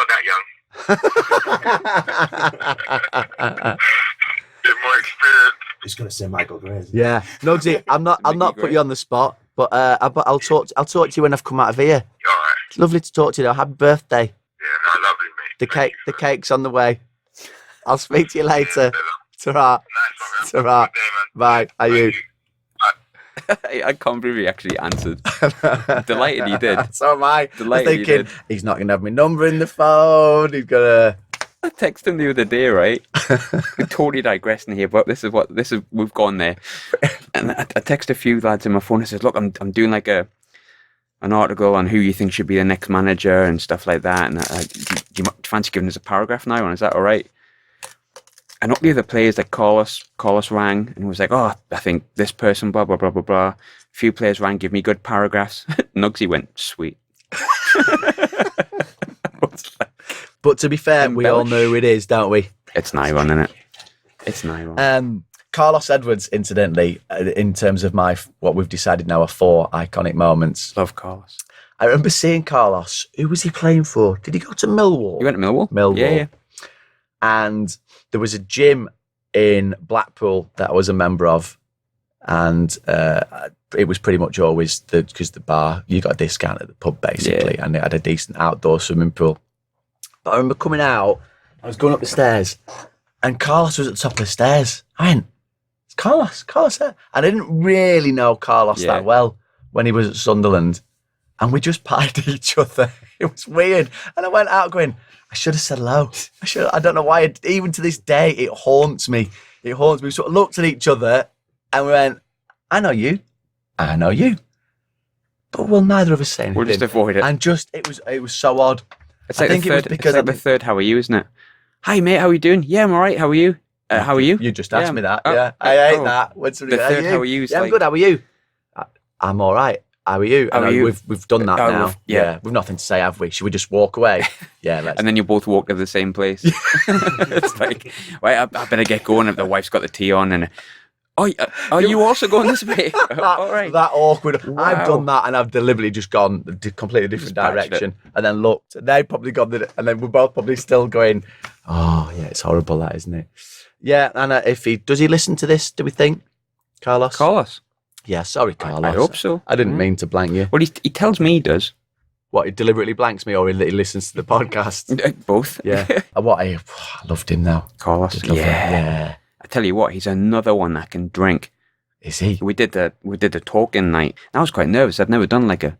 that young. Get more experience. He's going to say Michael Graves. Yeah, Nuggsy, I'll not put you on the spot, but I'll talk to you when I've come out of here. You all right? It's lovely to talk to you, though. Happy birthday. Yeah, no, lovely, mate. The cake's on the way. I'll speak to you later. Ta-ra. Nice one, man. Ta-ra. Good day, man. Bye. Are you? I can't believe he actually answered. Delighted he did. So am I. I'm Delighted he thinking, did. he's not going to have my number in the phone. He's going to... I texted him the other day, right? We're totally digressing here, but we've gone there. And I texted a few lads in my phone. I said, look, I'm doing like an article on who you think should be the next manager and stuff like that. And do you fancy giving us a paragraph now? Is that all right? And all the other players, like Carlos rang and was like, oh, I think this person, blah, blah, blah, blah, blah. A few players rang, give me good paragraphs. Nuggsy went, sweet. But to be fair, we all know who it is, don't we? It's Nyron, isn't it? It's Nyron. Carlos Edwards, incidentally, in terms of what we've decided now are 4 iconic moments. Love Carlos. I remember seeing Carlos. Who was he playing for? Did he go to Millwall? You went to Millwall? Millwall. Yeah. And there was a gym in Blackpool that I was a member of. And it was pretty much always because the bar, you got a discount at the pub, basically. Yeah. And it had a decent outdoor swimming pool. But I remember coming out, I was going up the stairs, and Carlos was at the top of the stairs. I went, it's Carlos there. I didn't really know Carlos that well when he was at Sunderland. And we just patted each other. It was weird. And I went out going, I should have said hello. I don't know why. Even to this day, it haunts me. We sort of looked at each other and we went, I know you. I know you. But we'll neither of us say anything. We'll just avoid it. And it was so odd. It's like the third how are you, isn't it? Hi, mate, how are you doing? Yeah, I'm all right. How are you? How are you? You just asked me that. Yeah, I hate that. When somebody the third how are you? Yeah, I'm good. How are you? I'm all right. How are you? How are you? We've done that now. We've nothing to say, have we? Should we just walk away? Yeah, let's. And then you both walk to the same place. It's like, right, I better get going if the wife's got the tea on. And are you also going this way? All right. That awkward. Wow. I've done that, and I've deliberately just gone a completely different direction, and then looked. And they've probably gone, and then we're both probably still going. Oh yeah, it's horrible, that, isn't it? Yeah, and does he listen to this? Do we think, Carlos? Yeah, sorry, Carlos. I hope so. I didn't mean to blank you. Well, he tells me he does. What, he deliberately blanks me, or he listens to the podcast? Both. Yeah. I loved him now. Carlos. Yeah. I tell you what, he's another one that can drink. Is he? We did the talking night. I was quite nervous. I'd never done like a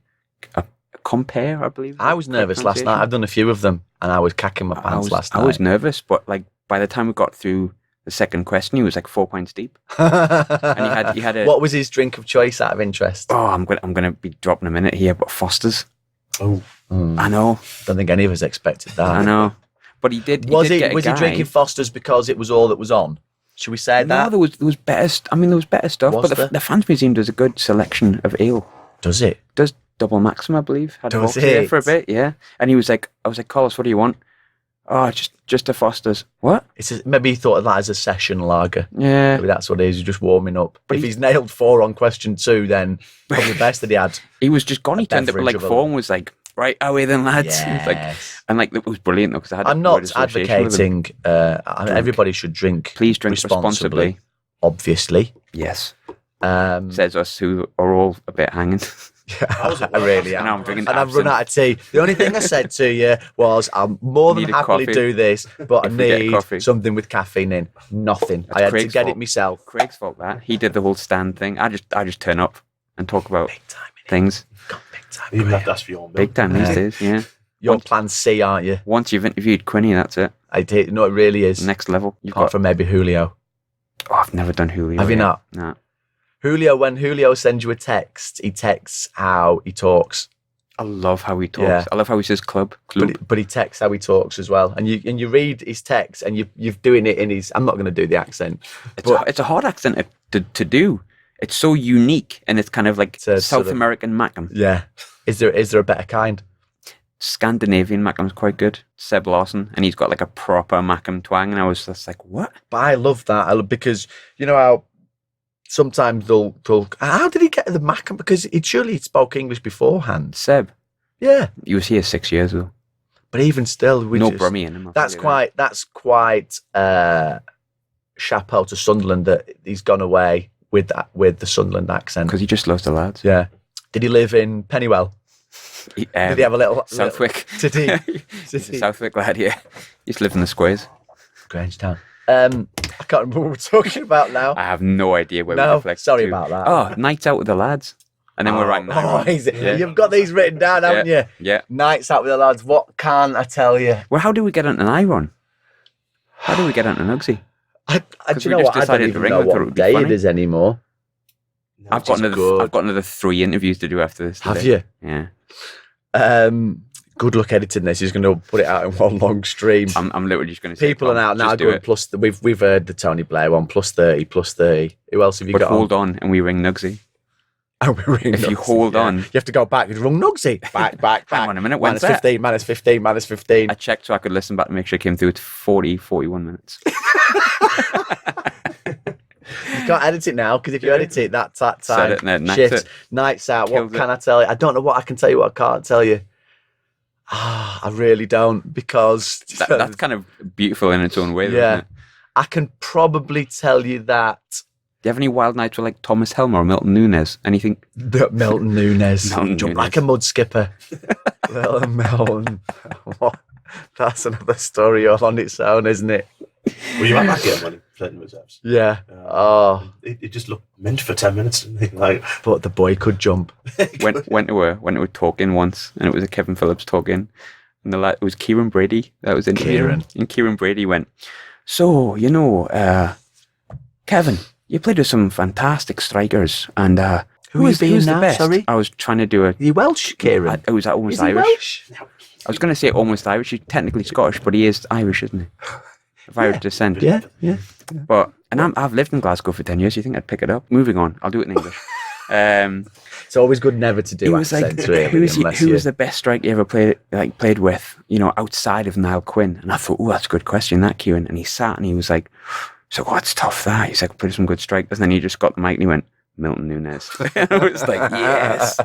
compare, I believe. I was nervous last night. I've done a few of them, and I was cacking my pants last night. I was nervous, but like by the time we got through the second question, he was like 4 points deep. And he had a. What was his drink of choice out of interest? Oh, I'm gonna be dropping a minute here, but Foster's. Oh, I know. Don't think any of us expected that. I know, but he did. Was he he drinking Foster's because it was all that was on? Should we say that? No, there was better. There was better stuff. Was but there? the Fans Museum does a good selection of ale. Does it? Does Double Maxim, I believe. Had Does Hawks there it? for a bit, yeah. And he was like, I was like, Carlos, what do you want? Oh, just a Foster's. What? Maybe he thought of that as a session lager. Yeah. Maybe that's what it is. He's just warming up. But if he's nailed 4 on question 2, then probably best that he had. He was just gone. He turned up at beverage like of 4 and was like, right, away then, lads. Yes. And like, it was brilliant though, because I had I'm a not word association with him. advocating. Everybody should drink. Please drink responsibly. Obviously. Yes. Um, Says us who are all a bit hanging. I really am. And I'm drinking And I've run absinthe. out of tea. The only thing I said to you was, I'll more than Need a happily coffee. do this, but I If we get need coffee. something with caffeine in. Nothing. That's I had Craig's to get fault. it myself. Craig's fault that. He did the whole stand thing. I just turn up and talk about Big time. innit? things. Got big time. you even Graham. have to ask for your own Big time these days, yeah. You're on plan C, aren't you? Once you've interviewed Quinny, that's it. I did. No, it really is. Next level. You've Apart got, from maybe Julio. oh, I've never done Julio. Have you yet. not? No. Julio, when Julio sends you a text, he texts how he talks. I love how he talks. Yeah. I love how he says club. But he texts how he talks as well. And you read his text and you're doing it in his... I'm not going to do the accent. It's a hard accent to do. It's so unique and it's kind of like It's a South sort of- American Macam. Yeah. Is there a better kind? Scandinavian Macam's quite good. Seb Lawson, and he's got like a proper Macam twang. And I was just like, what? But I love that because you know how sometimes they'll how did he get the Macam? Because he surely spoke English beforehand. Seb, Yeah. he was here 6 years ago. But even still, No Brummy in him. I'll that's tell you quite chapeau to Sunderland that he's gone away with the Sunderland accent. because he just loves the lads. Yeah. Did he live in Pennywell? Did he have a little Southwick? Did he? He's a Southwick lad, yeah. He used to live in the squares. Grangetown. I can't remember what we're talking about now. I have no idea where we No, reflect sorry to. about that. Oh, nights out with the lads. And then we're right now. is it? Yeah. You've got these written down, haven't you? Yeah. Nights out with the lads. What can't I tell you? Well, how do we get onto an Iron? How do we get onto Nuggsy? Do you we know just what? I don't decided to even ring know them, thought it what would be day funny. it is anymore. No, I've got good. another 3 interviews to do after this. Have today. you? Yeah. Good luck editing this. He's going to put it out in one long stream. I'm literally just going to say People are now do going it. plus. We've heard the Tony Blair one plus 30, plus 30. Who else have you But got? hold on, and we ring Nuggsy. Oh, we ring If you Nuggsy, hold yeah. on. You have to go back. It's wrong Nuggsy. Back. Hang on a minute, when's minus that? 15, minus 15, minus 15. I checked so I could listen back to make sure it came through. It's 41 minutes. You can't edit it now because if you edit it, that time. Said it, no, nights Shit. it. Nights out. Killed What can I tell you? I don't know what I can tell you. What I can't tell you. I really don't because That's kind of beautiful in its own way, though, yeah. isn't it? I can probably tell you that Do you have any wild nights with like Thomas Helmer or Milton Nunes? Anything? Milton Nunes Milton jumped Nunes. like a mud skipper. Little Milton. That's another story all on its own, isn't it? Were you at that game when he played in the reserves? Yeah. Oh, It just looked mint for 10 minutes, didn't he? Like, but the boy could jump. went to a talk-in once, and it was a Kevin Phillips talk-in, and it was Kieran Brady that was interviewing him. And Kieran Brady went, so, Kevin, you played with some fantastic strikers, and Who are you being who's now, the best? sorry? I was trying to do a... Are you Welsh, Kieran? It was almost Is he Irish. Welsh? I was going to say almost Irish. He's technically Scottish, but he is Irish, isn't he? Of Irish descent. Yeah. But I've lived in Glasgow for 10 years. You think I'd pick it up? Moving on. I'll do it in English. It's always good never to He do was like, accents, really. who was the best striker you ever played with, outside of Niall Quinn? And I thought, oh, that's a good question, that, Kieran. And he sat and he was like, so what's tough that? He's like, played some good strikers. And then he just got the mic and he went, Milton Nunes. I was like, yes.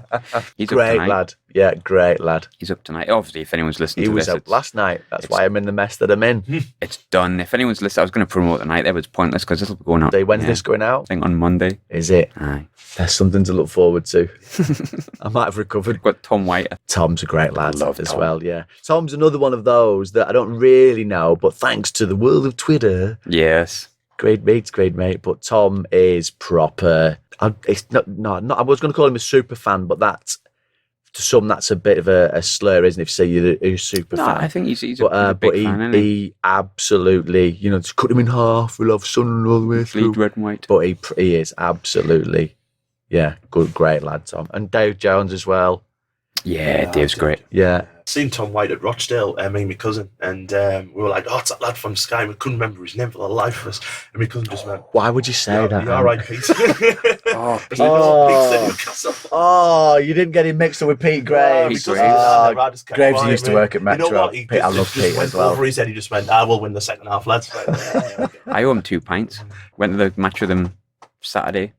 He's Great up tonight. lad. Yeah, great lad. He's up tonight. Obviously, if anyone's listening He to was this, up last night. That's why I'm in the mess that I'm in. it's done. If anyone's listening, I was going to promote tonight. That was pointless because this will be going out. When's this going out? I think on Monday. Is it? Aye. There's something to look forward to. I might have recovered. We've got Tom White. Tom's a great lad Love as Tom. well, yeah. Tom's another one of those that I don't really know, but thanks to the world of Twitter, Yes. Great mate. But Tom is proper. I was going to call him a super fan, but that's to some that's a bit of a slur, isn't it? If you say you're a super fan. I think he's a big fan, isn't he? He absolutely, just cut him in half. We love Sunderland all the way through. Bleed red and white. But he is absolutely, great lad, Tom. And Dave Jones as well. Yeah, Dave's great. Yeah. Seen Tom White at Rochdale, me and my cousin, and we were like, it's that lad from Sky. We couldn't remember his name for the life of us. And my cousin just went, why would you say that? All right, Pete. You didn't get him mixed up with Pete Graves. Graves used to work at Metro. You know what? I love Pete as well. Over his head, he just went, we'll win the second half, lads. I owe him 2 pints. Went to the match with him Saturday,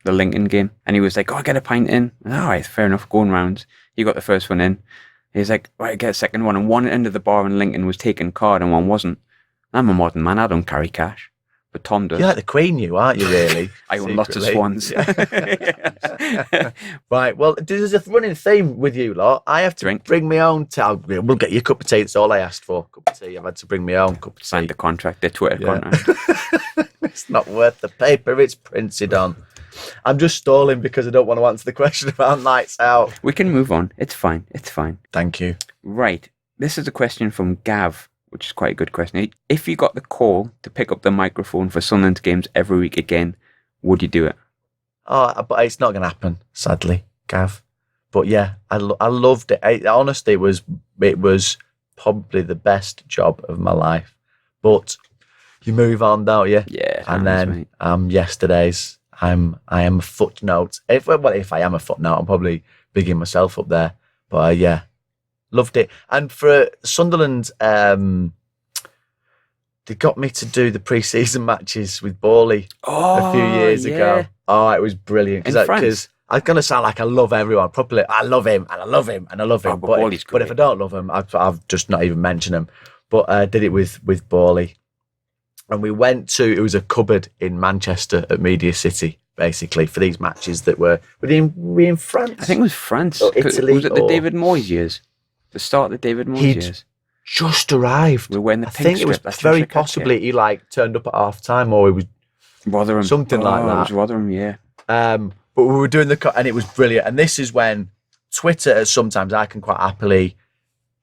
the Lincoln game, and he was like, I get a pint in. All right, fair enough, going round. He got the first one in. He's like, right, get a second one. And one end of the bar in Lincoln was taking card and one wasn't. I'm a modern man. I don't carry cash. But Tom does. You're like the Queen, aren't you, really? I own lots of swans. Right, well, there's a running theme with you lot. I have to bring my own we'll get you a cup of tea. That's all I asked for. Cup of tea. I've had to bring my own cup of tea. Signed the contract, the Twitter contract. It's not worth the paper it's printed on. I'm just stalling because I don't want to answer the question about nights out. We can move on. It's fine. Thank you. Right. This is a question from Gav, which is quite a good question. If you got the call to pick up the microphone for Sunderland games every week again, would you do it? But it's not going to happen, sadly, Gav. But yeah, I loved it. Honestly, it was probably the best job of my life. But you move on, don't you? Yeah. And then yesterday's. I am a footnote. If I am a footnote, I'm probably bigging myself up there. But loved it. And for Sunderland, they got me to do the pre-season matches with Borley a few years ago. Oh, it was brilliant. Because I'm going to sound like I love everyone. Properly, I love him and I love him and I love him. But if I don't love him, I've just not even mentioned him. But I did it with Borley. And we went to, it was a cupboard in Manchester at Media City, basically, for these matches that were we in France? I think it was France. Or Italy. Was it the David Moyes years? The start of the David Moyes years? Just arrived. We were wearing the pink I think it was very possibly he turned up at half time or he was Rotherham. Something like that. It was Rotherham, yeah. But we were doing and it was brilliant. And this is when Twitter, sometimes I can quite happily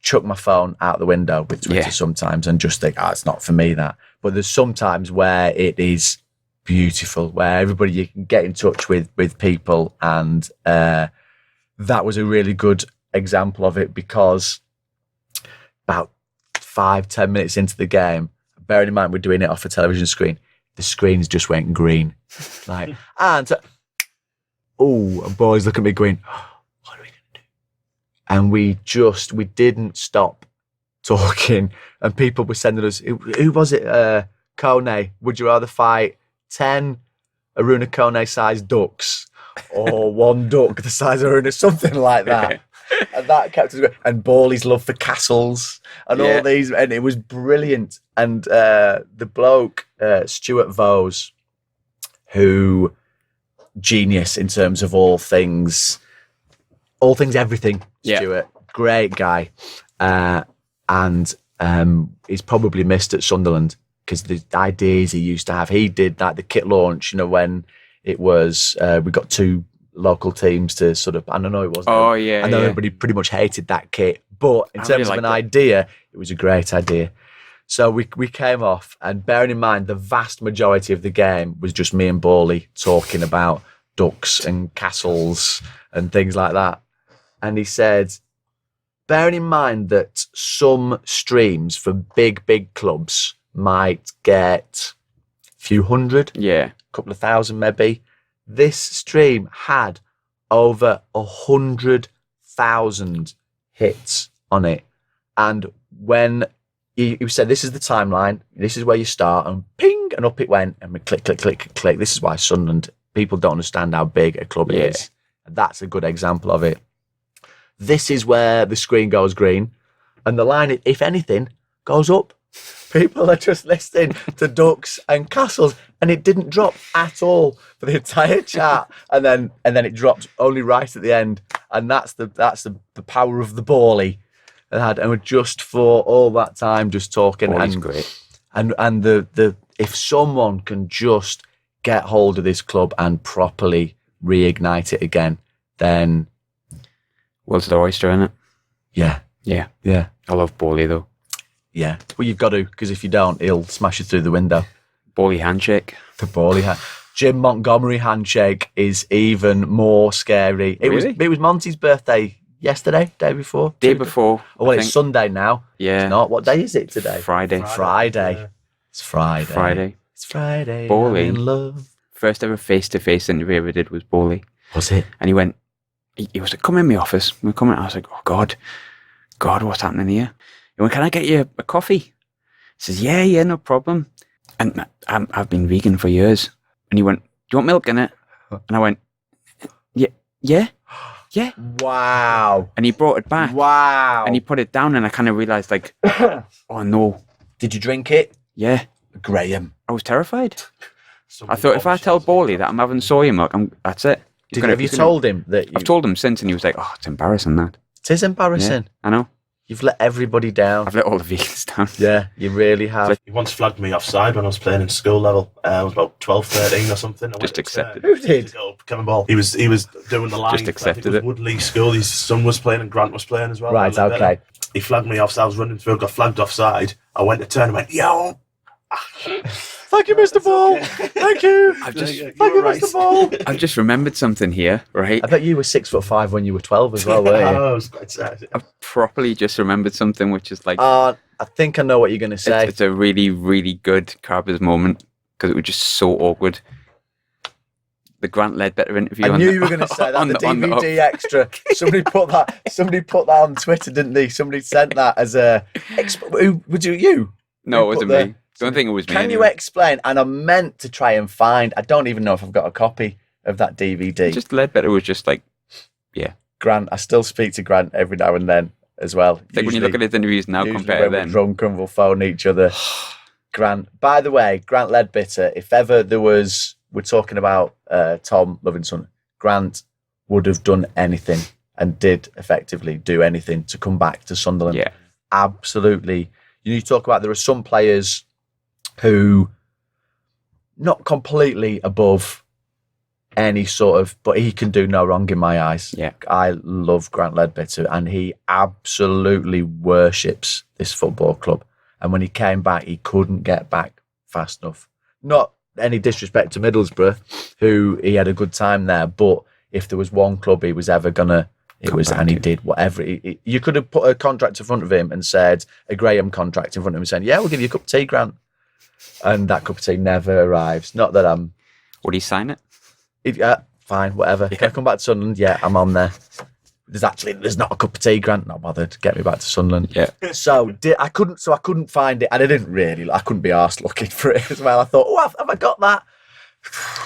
chuck my phone out the window with Twitter sometimes and just think, it's not for me, that. But there's sometimes where it is beautiful, where everybody you can get in touch with people, and that was a really good example of it, because about 5-10 minutes into the game, bearing in mind we're doing it off a television screen, the screens just went green. And boys look at me going, what are we going to do? And we didn't stop talking, and people were sending us, who was it? Kone, would you rather fight 10 Aruna Kone sized ducks or one duck the size of Aruna, something like that? And that kept us going. And Borley's love for castles and all these, and it was brilliant. And the bloke, Stuart Vose, who genius in terms of all things, everything. Stuart, great guy. And he's probably missed at Sunderland because the ideas he used to have. He did the kit launch, when it was, we got 2 local teams to sort of, I don't know, it wasn't. Oh, yeah. I know everybody pretty much hated that kit, but in terms of an idea, it was a great idea. So we came off, and bearing in mind, the vast majority of the game was just me and Borley talking about ducks and castles and things like that. And he said, bearing in mind that some streams for big clubs might get a few hundred, a couple of thousand maybe, this stream had over 100,000 hits on it. And when he said, this is the timeline, this is where you start, and ping, and up it went, and we click. This is why Sunderland, people don't understand how big a club is. And that's a good example of it. This is where the screen goes green, and the line, if anything, goes up. People are just listening to ducks and castles, and it didn't drop at all for the entire chat, and then it dropped only right at the end, and that's the power of the Borley. And we're just for all that time just talking. Borley's great. And the if someone can just get hold of this club and properly reignite it again, then World's the oyster, innit? yeah. I love Bowley though. Yeah. Well, you've got to, because if you don't, he'll smash you through the window. Bowley handshake. The Bowley Jim Montgomery handshake is even more scary. It was Monty's birthday yesterday, day before. Day before. Oh, well, it's Sunday now. Yeah. It's not. What day is it today? Friday. Yeah. It's Friday. It's Friday. Bowley. I'm in love. First ever face-to-face interview I ever did was Bowley. Was it? And he went, he was like, come in my office. We come in. I was like, oh, God, what's happening here? He went, can I get you a coffee? He says, yeah, no problem. And I've been vegan for years. And he went, do you want milk in it? And I went, yeah. Wow. And he brought it back. Wow. And he put it down and I kind of realised like, oh no. Did you drink it? Yeah. Graham. I was terrified. I thought if I tell Bowley that I'm having soya milk, that's it. Have you told him that? I've told him since and he was like, oh, it's embarrassing that. It is embarrassing. Yeah, I know. You've let everybody down. I've let all the vegans down. Yeah, you really have. He once flagged me offside when I was playing in school level. I was about 12, 13 or something. Just accepted. Who did? Kevin Ball. He was doing the line. Just accepted it. Woodley School. His son was playing and Grant was playing as well. Right, okay. He flagged me offside. I was running through, got flagged offside. I went to turn and went, yo. Thank you, Mr. Ball. Thank you. Thank you, Mr. Ball. I've just remembered something here, right? I bet you were 6'5" when you were 12 as well, weren't you? I was quite sad. I've properly just remembered something which is like... I think I know what you're going to say. It's a really, really good Carver's moment because it was just so awkward. The Grant Ledbetter interview. I knew you were going to say that. The DVD extra. Somebody put that on Twitter, didn't they? Somebody sent that as a... Would you? No, it wasn't me. Don't think it was me. Can you explain? And I meant to try and find... I don't even know if I've got a copy of that DVD. Just Ledbetter was just like, yeah. Grant, I still speak to Grant every now and then as well. Like when you look at his interviews now compared to then. We're drunk and we'll phone each other. Grant, by the way, Grant Ledbetter, if ever there was... We're talking about Tom Livingston. Grant would have done anything and did effectively do anything to come back to Sunderland. Yeah. Absolutely. You need to talk about there are some players who not completely above any sort of, but he can do no wrong in my eyes. Yeah. I love Grant Ledbetter and he absolutely worships this football club. And when he came back, he couldn't get back fast enough. Not any disrespect to Middlesbrough, who he had a good time there, but if there was one club he was ever gonna, and he did whatever. You could have put a contract in front of him and said, a Graham contract in front of him saying, yeah, we'll give you a cup of tea, Grant. And that cup of tea never arrives. Not that I'm... Would he sign it? Fine, whatever. Yeah. Can I come back to Sunderland? Yeah, I'm on there. There's not a cup of tea, Grant. Not bothered. Get me back to Sunderland. Yeah. So I couldn't find it, and I couldn't be arsed looking for it as well. I thought, oh, have I got that?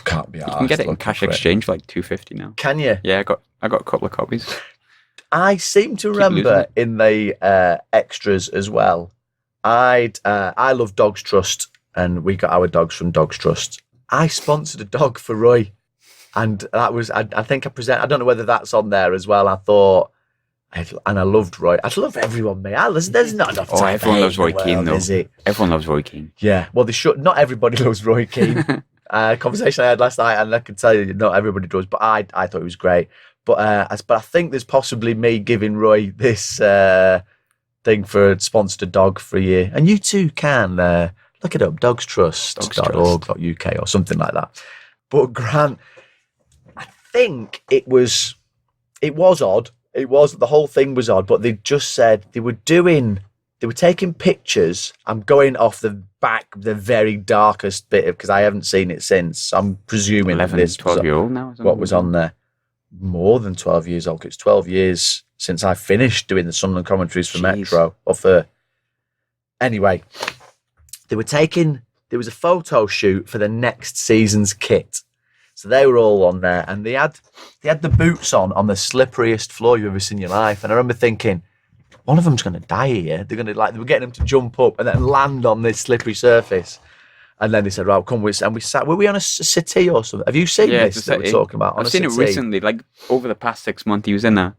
Can't be arsed. You can get it in cash exchange for like $2.50 now. Can you? Yeah, I got a couple of copies. I seem to remember in the extras as well. I love Dogs Trust, and we got our dogs from Dogs Trust. I sponsored a dog for Roy. And that was, I think I don't know whether that's on there as well. I thought, and I loved Roy. I love everyone, mate. There's not enough time. Everyone loves Roy Keane, though. Is it? Everyone loves Roy Keane. Yeah. Well, they should. Not everybody loves Roy Keane. Conversation I had last night, and I can tell you, not everybody does. But I thought it was great. But I think there's possibly me giving Roy this thing for a sponsored dog for a year, and you too can look it up, dogstrust.org.uk or something like that. But Grant. I think it was odd. The whole thing was odd, but they just said they were taking pictures. I'm going off the very darkest bit because I haven't seen it since. So I'm presuming 11, this 12-year-old now. What was on there? More than 12 years old. It's 12 years since I finished doing the Sunderland commentaries for Metro. Anyway, there was a photo shoot for the next season's kit. So they were all on there, and they had the boots on the slipperiest floor you've ever seen in your life. And I remember thinking, one of them's going to die here. They were getting them to jump up and then land on this slippery surface. And then they said, "Right, come with us." And we sat. Were we on a settee or something? Have you seen this that we're talking about? I've seen it recently, like over the past 6 months. He was in a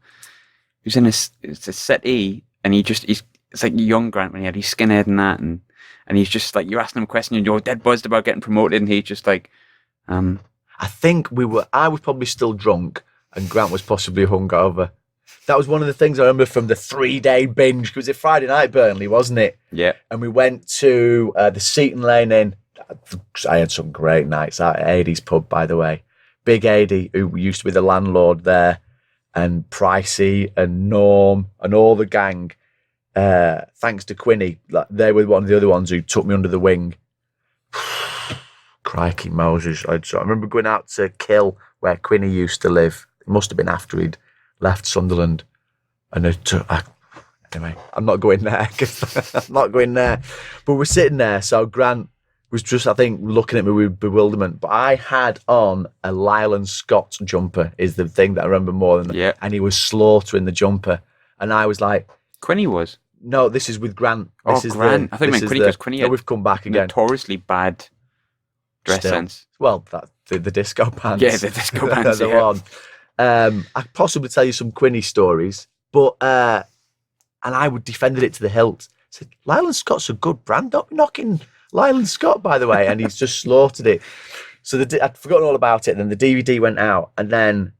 settee, and it's like young Grant when he had his skinhead and that, and and he's just like, you're asking him a question and you're dead buzzed about getting promoted, and he's just like, I think I was probably still drunk and Grant was possibly hungover. That was one of the things I remember from the 3-day binge. It was a Friday night, Burnley, wasn't it? yeah. And we went to the Seaton Lane Inn. I had some great nights out at Adie's pub, by the way. Big Adie, who used to be the landlord there, and Pricey and Norm and all the gang. Thanks to Quinny, like, they were one of the other ones who took me under the wing. Crikey Moses. I remember going out to Kill, where Quinny used to live. It must have been after he'd left Sunderland. And anyway, I'm not going there. I'm not going there. But we're sitting there, so Grant was just, I think, looking at me with bewilderment. But I had on a Lyle Scott jumper, is the thing that I remember more than. Yeah. And he was slaughtering the jumper. And I was like, Quinny was. no, this is with Grant. This is Grant. I thought you meant Quinny, because Quinny no, had we've come back again. notoriously bad dress Still. sense. Well, the disco pants. Yeah, the disco pants, the yeah. one. I could possibly tell you some Quinny stories, but and I would defended it to the hilt. I said, Lyle Scott's a good brand. Don't be knocking Lyle Scott, by the way. And he's just slaughtered it. So I'd forgotten all about it. Then the DVD went out. And then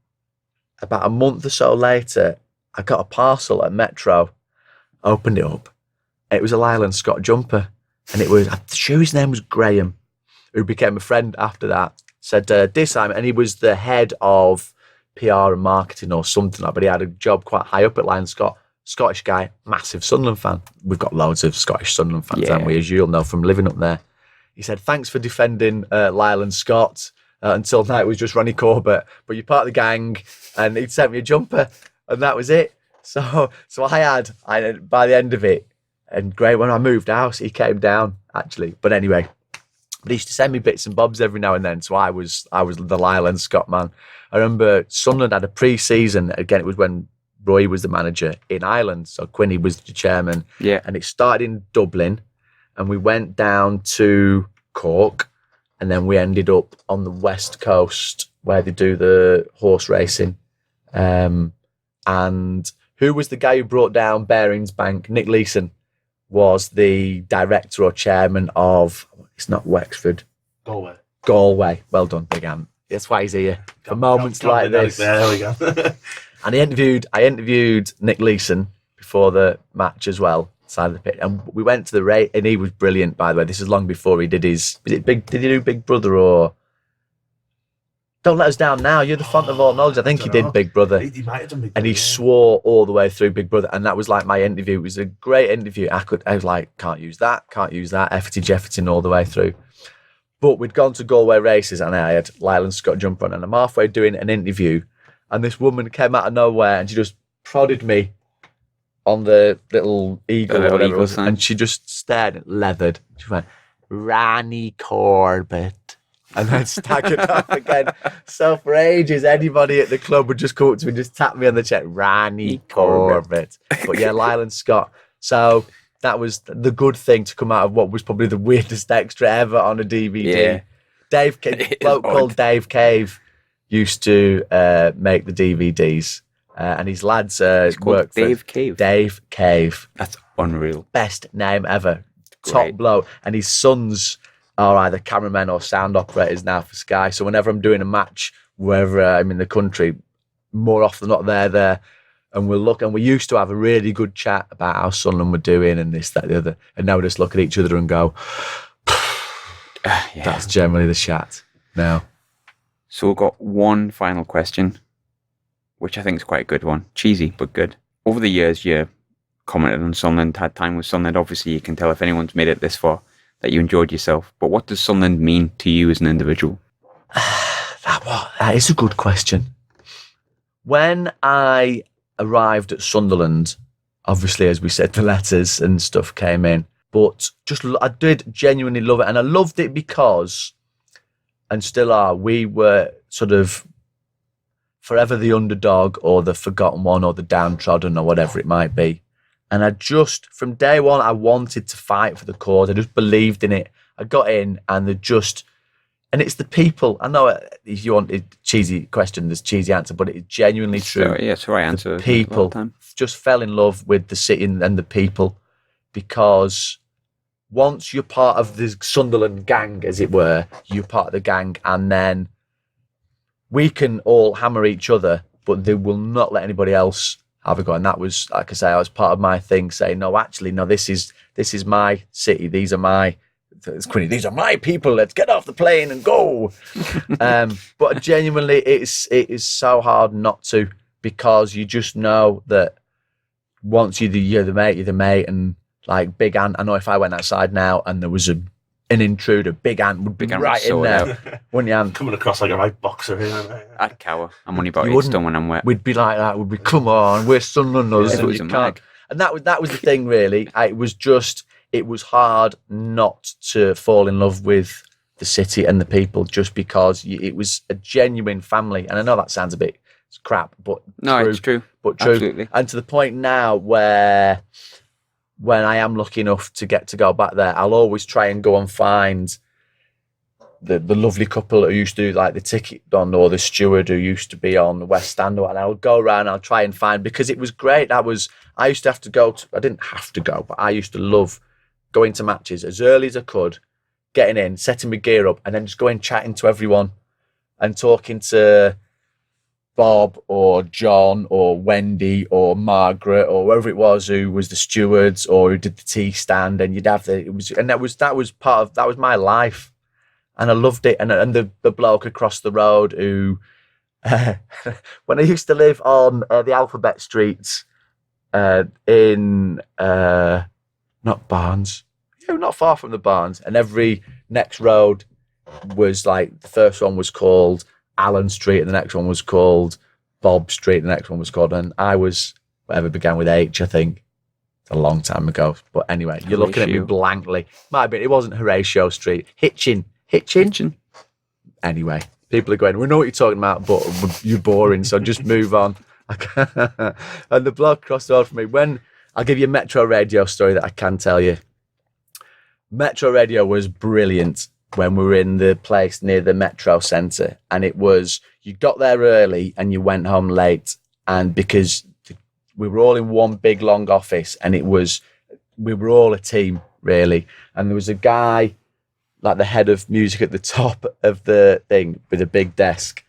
about a month or so later, I got a parcel at Metro, opened it up. And it was a Lyle Scott jumper. And it was, I'm sure his name was Graham, who became a friend after that. Said, dear Simon, and he was the head of PR and marketing or something like that, but he had a job quite high up at Lyle Scott. Scottish guy, massive Sunderland fan. We've got loads of Scottish Sunderland fans, haven't we, as you'll know from living up there. He said, thanks for defending Lyle Scott. Until now it was just Ronnie Corbett, but you're part of the gang, and he'd sent me a jumper, and that was it. So I had by the end of it, and great, when I moved house, he came down, actually. But anyway, but he used to send me bits and bobs every now and then, so I was the Lyle Scott man. I remember Sunderland had a pre-season, again, it was when Roy was the manager in Ireland, so Quinny was the chairman. Yeah. And it started in Dublin, and we went down to Cork, and then we ended up on the west coast where they do the horse racing. And who was the guy who brought down Barings Bank? Nick Leeson was the director or chairman of, it's not Wexford. Galway. Well done, Big Ant. That's why he's here. For moments like this. There we go. And I interviewed Nick Leeson before the match as well, side of the pitch. And we went to the race, and he was brilliant, by the way. This is long before he did did he do Big Brother or Don't Let Us Down Now? You're the font of all knowledge. I think he did Big Brother. He might have done Big Brother. And he swore all the way through Big Brother. And that was like my interview. It was a great interview. I was like, can't use that, effity jefferting all the way through. But we'd gone to Galway races, and I had Lyle Scott jumper on, and I'm halfway doing an interview, and this woman came out of nowhere, and she just prodded me on the little eagle, or whatever it was, and she just stared and leathered. She went, Ronnie Corbett, and then staggered off again. So for ages, anybody at the club would just come up to me and just tap me on the chest, Ronnie Corbett. But yeah, Lyle Scott. So that was the good thing to come out of what was probably the weirdest extra ever on a DVD. Yeah. Bloke called Dave Cave used to make the DVDs, and his lads worked for Dave Cave. Dave Cave. That's unreal. Best name ever. Great. Top bloke. And his sons are either cameramen or sound operators now for Sky. So whenever I'm doing a match, wherever I'm in the country, more often than not, they're there. And we'll look, and we used to have a really good chat about how Sunderland were doing and this, that, the other. And now we just look at each other and go, that's generally the chat now. So we've got one final question, which I think is quite a good one. Cheesy, but good. Over the years, you commented on Sunderland, had time with Sunderland. Obviously, you can tell if anyone's made it this far that you enjoyed yourself. But what does Sunderland mean to you as an individual? That is a good question. When I arrived at Sunderland, obviously, as we said, the letters and stuff came in, but I did genuinely love it, and I loved it because, and still are, we were sort of forever the underdog or the forgotten one or the downtrodden or whatever it might be. And I just, from day one, I wanted to fight for the cause. I just believed in it. I got in, and and it's the people. I know if you want a cheesy question, there's cheesy answer, but it's genuinely true. So, yeah, it's the right answer. The people just fell in love with the city and the people, because once you're part of the Sunderland gang, as it were, you're part of the gang, and then we can all hammer each other, but they will not let anybody else have a go. And that was, like I say, I was part of my thing saying, no, actually, no, this is my city. These are my people. Let's get off the plane and go. But genuinely, it is so hard not to, because you just know that once you're the mate. And like Big Ant, I know if I went outside now and there was an intruder, Big Ant would be right in there, wouldn't you, Ant? Coming across like a right boxer here. I'd cower. I'm only about 8 stone when I'm wet. We'd be like that. We'd be, come on, we're Sunderlanders. If it was a mag. And that was the thing, really. It was hard not to fall in love with the city and the people, just because it was a genuine family. And I know that sounds a bit crap, but no, it's true. But true. Absolutely. And to the point now where when I am lucky enough to get to go back there, I'll always try and go and find the lovely couple who used to do like the ticket on, or the steward who used to be on the West Stand, and I'll go around, I'll try and find, because it was great. I used to have to go I didn't have to go, but I used to love going to matches as early as I could, getting in, setting my gear up, and then just going chatting to everyone and talking to Bob or John or Wendy or Margaret or whoever it was who was the stewards or who did the tea stand, and you'd have that was my life, and I loved it. And the bloke across the road who when I used to live on the Alphabet Streets in not Barnes, not far from the Barnes, and every next road was like, the first one was called Allen Street, and the next one was called Bob Street, the next one was called, and I was whatever began with H, I think, a long time ago. But anyway, you're looking at me blankly. Might have been, it wasn't Horatio Street. Hitchin. Anyway, people are going, we know what you're talking about, but you're boring, so just move on. And the bloke across the road from me, I'll give you a Metro Radio story that I can tell you. Metro Radio was brilliant when we were in the place near the Metro Centre, and it was, you got there early and you went home late, and because we were all in one big long office, and we were all a team really, and there was a guy like the head of music at the top of the thing with a big desk,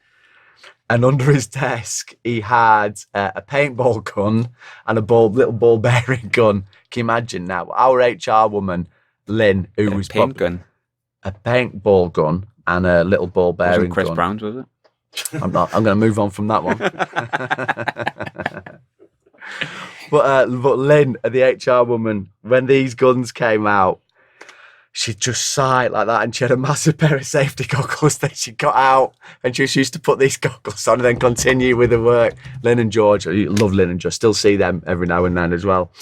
and under his desk he had a paintball gun and a little ball bearing gun. Can you imagine now? Our HR woman Lynn, who was a paintball gun and a little ball bearing gun. Chris Brown's, was it? I'm going to move on from that one. But Lynn, the HR woman, when these guns came out, she just sighed like that, and she had a massive pair of safety goggles that she got out, and she used to put these goggles on and then continue with the work. Lynn and George, I love Lynn and George, still see them every now and then as well.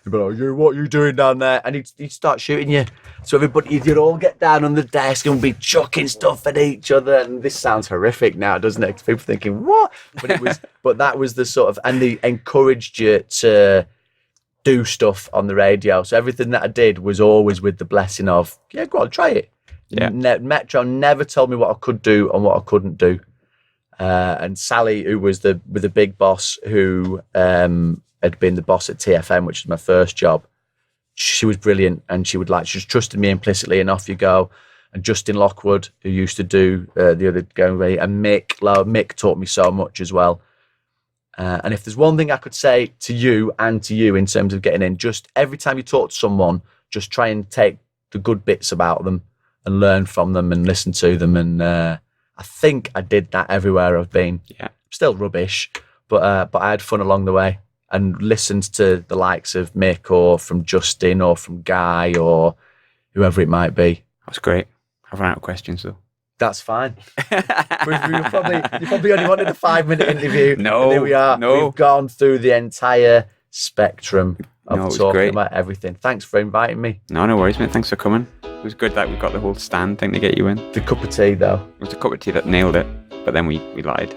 He'd be like, what are you doing down there? And he'd start shooting you. So you'd all get down on the desk and be chucking stuff at each other. And this sounds horrific now, doesn't it? People thinking, what? But that was the sort of, and they encouraged you to do stuff on the radio. So everything that I did was always with the blessing of, yeah, go on, try it. Yeah. Metro never told me what I could do and what I couldn't do. And Sally, who was the big boss, who had been the boss at TFM, which was my first job, she was brilliant, and she just trusted me implicitly, and off you go. And Justin Lockwood, who used to do the other going away, and Mick taught me so much as well. And if there's one thing I could say to you and to you in terms of getting in, just every time you talk to someone, just try and take the good bits about them and learn from them and listen to them. And I think I did that everywhere I've been. Yeah, still rubbish, but I had fun along the way, and listened to the likes of Mick or from Justin or from Guy or whoever it might be. That's great. I've run out of questions though. That's fine. you probably only wanted a 5-minute interview. No, and here we are. No. We've gone through the entire spectrum of talking great. about everything. Thanks for inviting me. No worries, mate. Thanks for coming. It was good that we got the whole stand thing to get you in. The cup of tea, though. It was a cup of tea that nailed it, but then we lied.